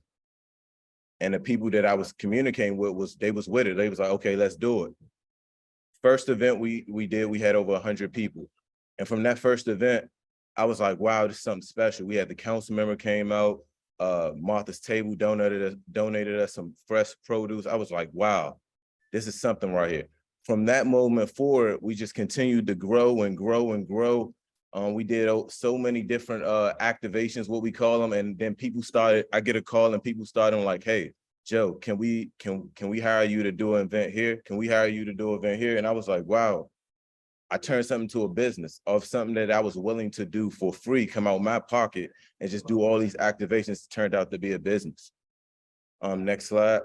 And the people that I was communicating with, they was with it. They was like, okay, let's do it. First event we did, we had over 100 people. And from that first event, I was like, wow, this is something special. We had the council member came out, Martha's Table donated us some fresh produce. I was like, wow, this is something right here. From that moment forward, we just continued to grow and grow and grow. We did so many different activations, what we call them, and then I get a call and people started like, hey, Joe, can we hire you to do an event here? Can we hire you to do an event here? And I was like, wow, I turned something to a business of something that I was willing to do for free, come out of my pocket and just do all these activations. Turned out to be a business. Next slide.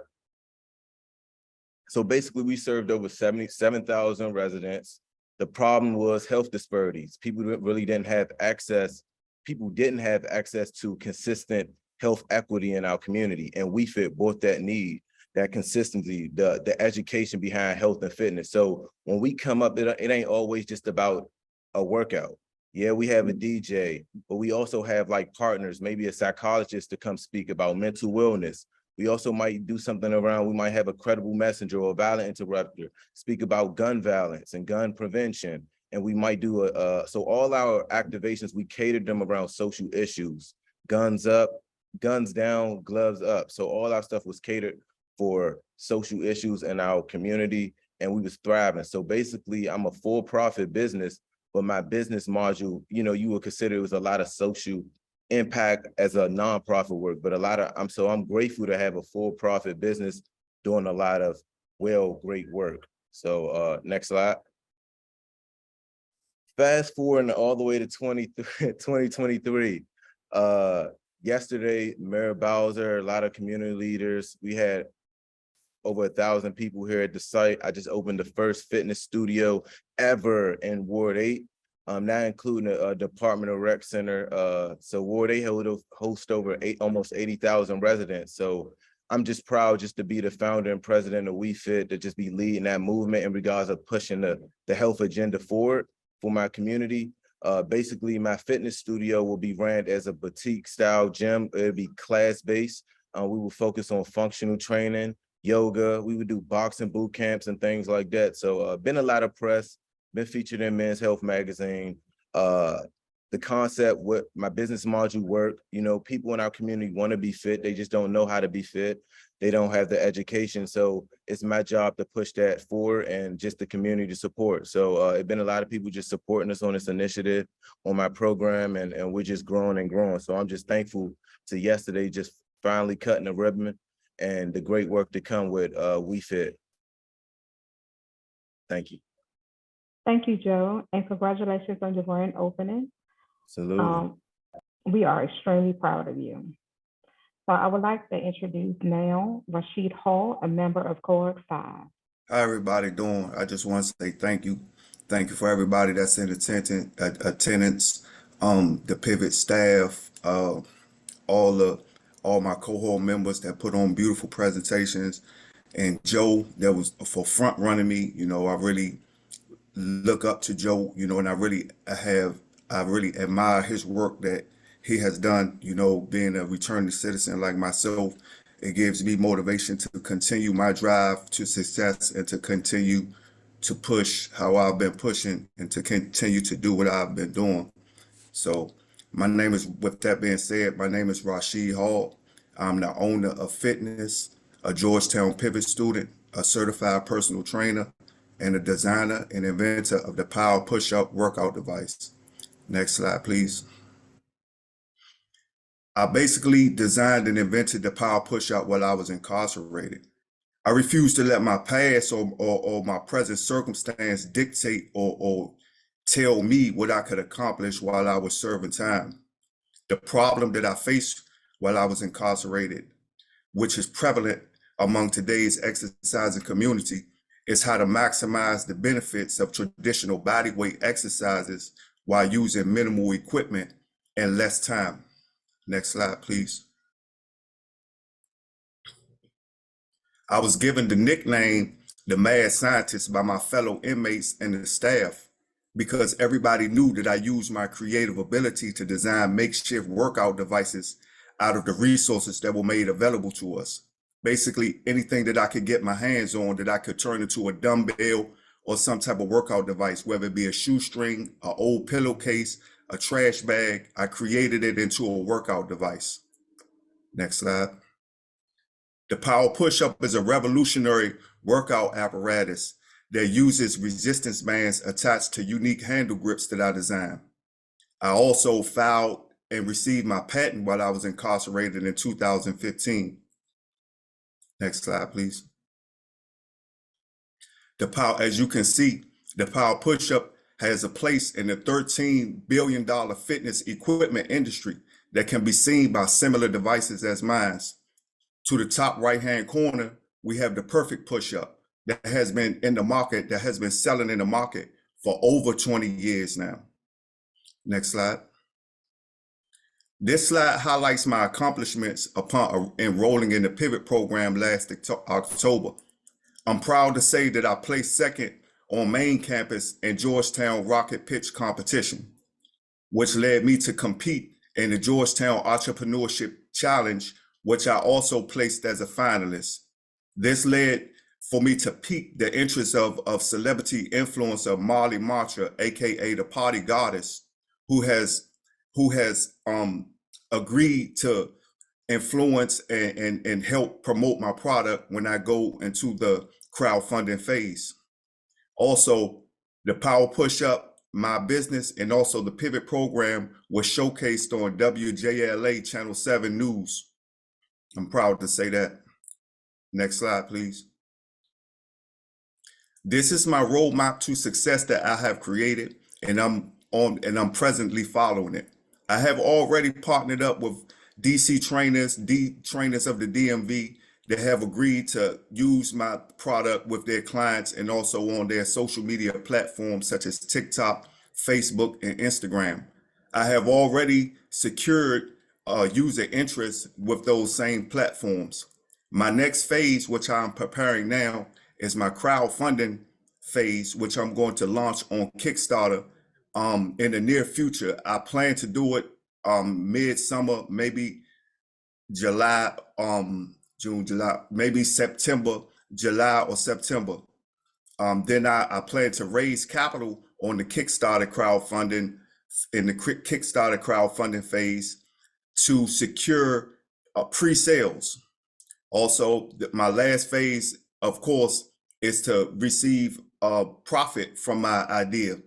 So basically we served over 77,000 residents. The problem was health disparities. People really didn't have access. People didn't have access to consistent health equity in our community. And WeFit brought that need. that consistency, the education behind health and fitness. So when we come up, it ain't always just about a workout. Yeah, we have a DJ, but we also have like partners, maybe a psychologist to come speak about mental wellness. We also might do something around, we might have a credible messenger or a violent interrupter speak about gun violence and gun prevention. And we might do so all our activations, we catered them around social issues, guns up, guns down, gloves up. So all our stuff was catered for social issues in our community, and we was thriving. So basically, I'm a for-profit business, but my business module, you know, you would consider it was a lot of social impact as a nonprofit work, but I'm grateful to have a for-profit business doing a lot of great work. So next slide. Fast forward all the way to 2023. Yesterday, Mayor Bowser, a lot of community leaders, we had over 1,000 people here at the site. I just opened the first fitness studio ever in Ward 8, not including a Department of Rec Center. So Ward 8 host over almost 80,000 residents. So I'm just proud just to be the founder and president of WeFit, to just be leading that movement in regards of pushing the health agenda forward for my community. Basically, my fitness studio will be ran as a boutique style gym. It'll be class-based. We will focus on functional training, yoga. We would do boxing boot camps and things like that. So been a lot of press, been featured in Men's Health magazine. The concept, what my business module work, you know, people in our community want to be fit. They just don't know how to be fit. They don't have the education. So it's my job to push that forward and just the community support. So it's been a lot of people just supporting us on this initiative, on my program, and we're just growing and growing. So I'm just thankful to yesterday just finally cutting the ribbon and the great work to come with WeFit. Thank you. Thank you, Joe, and congratulations on your grand opening. Absolutely. We are extremely proud of you. So I would like to introduce now Raashed Hall, a member of Cohort 5. How everybody doing? I just want to say thank you. Thank you for everybody that's in attendance, the Pivot staff, all my cohort members that put on beautiful presentations, and Joe that was for front running me. You know, I really look up to Joe, you know, and I really admire his work that he has done, you know, being a returning citizen like myself. It gives me motivation to continue my drive to success and to continue to push how I've been pushing and to continue to do what I've been doing. So with that being said, my name is Raashed Hall. I'm the owner of Fitness, a Georgetown Pivot student, a certified personal trainer, and a designer and inventor of the Power Push-Up workout device. Next slide, please. I basically designed and invented the Power Push-Up while I was incarcerated. I refused to let my past or my present circumstance dictate or tell me what I could accomplish while I was serving time. The problem that I faced while I was incarcerated, which is prevalent among today's exercising community, is how to maximize the benefits of traditional bodyweight exercises while using minimal equipment and less time. Next slide, please. I was given the nickname the Mad Scientist by my fellow inmates and the staff because everybody knew that I used my creative ability to design makeshift workout devices out of the resources that were made available to us. Basically, anything that I could get my hands on that I could turn into a dumbbell or some type of workout device, whether it be a shoestring, an old pillowcase, a trash bag, I created it into a workout device. Next slide. The Power Push-Up is a revolutionary workout apparatus that uses resistance bands attached to unique handle grips that I designed. I also filed and received my patent while I was incarcerated in 2015. Next slide, please. As you can see, the Power Push-Up has a place in the $13 billion fitness equipment industry that can be seen by similar devices as mine. To the top right-hand corner, we have the Perfect Push-Up that has been in the market, that has been selling in the market for over 20 years now. Next slide. This slide highlights my accomplishments upon enrolling in the Pivot program last October. I'm proud to say that I placed second on main campus in Georgetown Rocket Pitch competition, which led me to compete in the Georgetown Entrepreneurship Challenge, which I also placed as a finalist. This led for me to pique the interest of celebrity influencer Marley Mantra, aka the Party Goddess, who has agreed to influence and help promote my product when I go into the crowdfunding phase. Also, the Power Push-Up, my business, and also the Pivot program was showcased on WJLA Channel 7 News. I'm proud to say that. Next slide, please. This is my roadmap to success that I have created, and I'm presently following it. I have already partnered up with DC trainers, trainers of the DMV that have agreed to use my product with their clients and also on their social media platforms such as TikTok, Facebook, and Instagram. I have already secured user interest with those same platforms. My next phase, which I'm preparing now, is my crowdfunding phase, which I'm going to launch on Kickstarter in the near future. I plan to do it mid-summer, maybe July, June, July, maybe September, July or September. Then I plan to raise capital on the Kickstarter crowdfunding, in the Kickstarter crowdfunding phase, to secure pre-sales. Also, my last phase, of course, is to receive a profit from my idea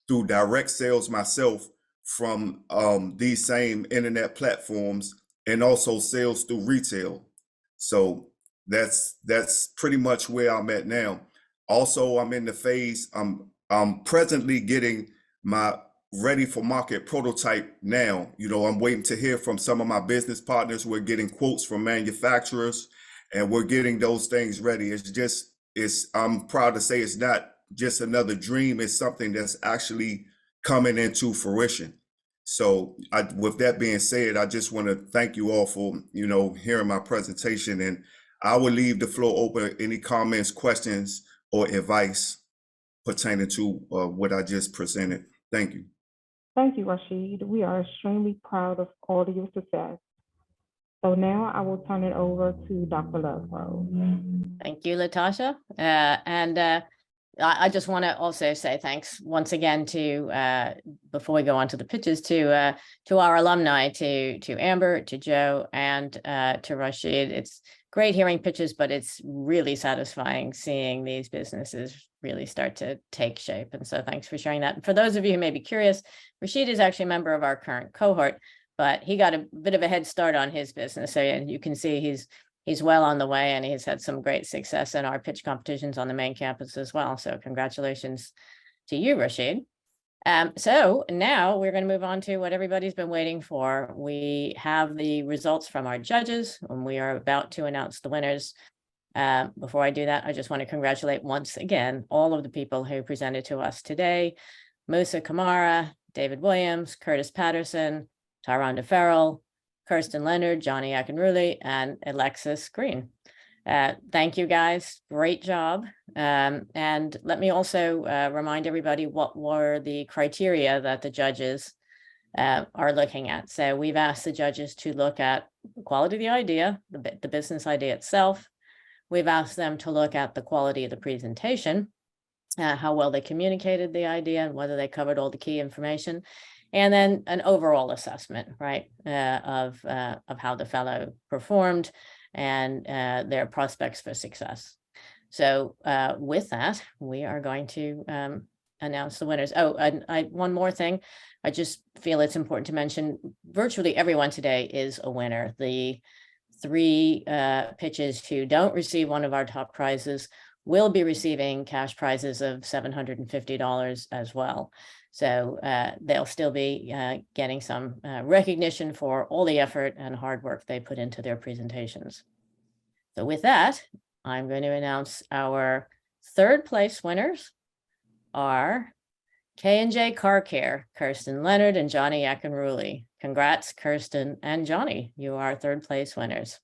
through direct sales myself from these same internet platforms, and also sales through retail. So that's pretty much where I'm at now. Also, I'm in the phase, I'm presently getting my ready for market prototype now. You know, I'm waiting to hear from some of my business partners. We're getting quotes from manufacturers and we're getting those things ready. I'm proud to say it's not just another dream. It's something that's actually coming into fruition. So with that being said, I just want to thank you all for, hearing my presentation, and I will leave the floor open. Any comments, questions, or advice pertaining to what I just presented. Thank you. Thank you, Raashed. We are extremely proud of all of your success. So now I will turn it over to Dr. Lovegrove. Thank you, Latasha. I just want to also say thanks once again to, before we go on to the pitches, to our alumni, to Amber, to Joe, and to Raashed. It's great hearing pitches, but it's really satisfying seeing these businesses really start to take shape. And so thanks for sharing that. And for those of you who may be curious, Raashed is actually a member of our current cohort, but he got a bit of a head start on his business. So you can see he's well on the way, and he's had some great success in our pitch competitions on the main campus as well. So congratulations to you, Raashed. So now we're going to move on to what everybody's been waiting for. We have the results from our judges, and we are about to announce the winners. Before I do that, I just want to congratulate once again all of the people who presented to us today: Musa Kamara, David Williams, Curtis Patterson, Tyronda Ferrell, Kerstan Leonard, Johnnie Akinruli, and Alexis Green. Thank you guys, great job. And let me also remind everybody what were the criteria that the judges are looking at. So we've asked the judges to look at the quality of the idea, the business idea itself. We've asked them to look at the quality of the presentation, how well they communicated the idea and whether they covered all the key information. And then an overall assessment, right, of how the fellow performed and their prospects for success. So with that, we are going to announce the winners. Oh, and one more thing. I just feel it's important to mention virtually everyone today is a winner. The 3 pitches who don't receive one of our top prizes will be receiving cash prizes of $750 as well. So they'll still be getting some recognition for all the effort and hard work they put into their presentations. So with that, I'm going to announce our 3rd place winners are K&J Car Care, Kerstan Leonard and Johnnie Akinruli. Congrats, Kerstan and Johnnie. You are third place winners.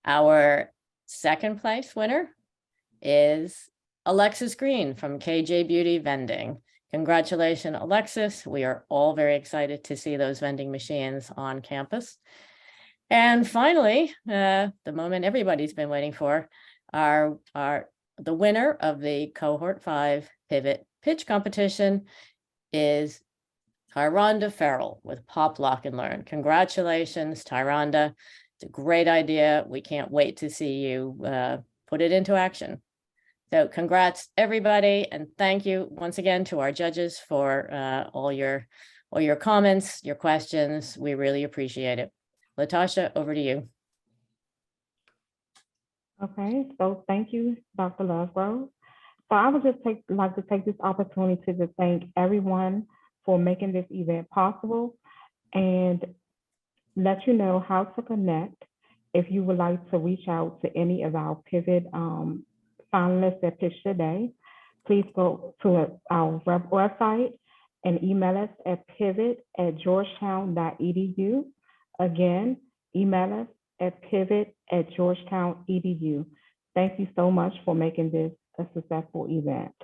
Our second place winner is Alexis Green from KJ Beauty Vending. Congratulations, Alexis. We are all very excited to see those vending machines on campus. And finally, the moment everybody's been waiting for, the winner of the Cohort 5 Pivot Pitch Competition is Tyronda Ferrell with Pop, Lock, and Learn. Congratulations, Tyronda. It's a great idea. We can't wait to see you put it into action. So congrats, everybody, and thank you once again to our judges for all your comments, your questions. We really appreciate it. Latasha, over to you. Okay, so thank you, Dr. Lovegrove. So I would just like to take this opportunity to thank everyone for making this event possible and let you know how to connect if you would like to reach out to any of our Pivot finalists that pitched today. Please go to our website and email us at pivot@georgetown.edu. Again, email us at pivot@georgetown.edu. Thank you so much for making this a successful event.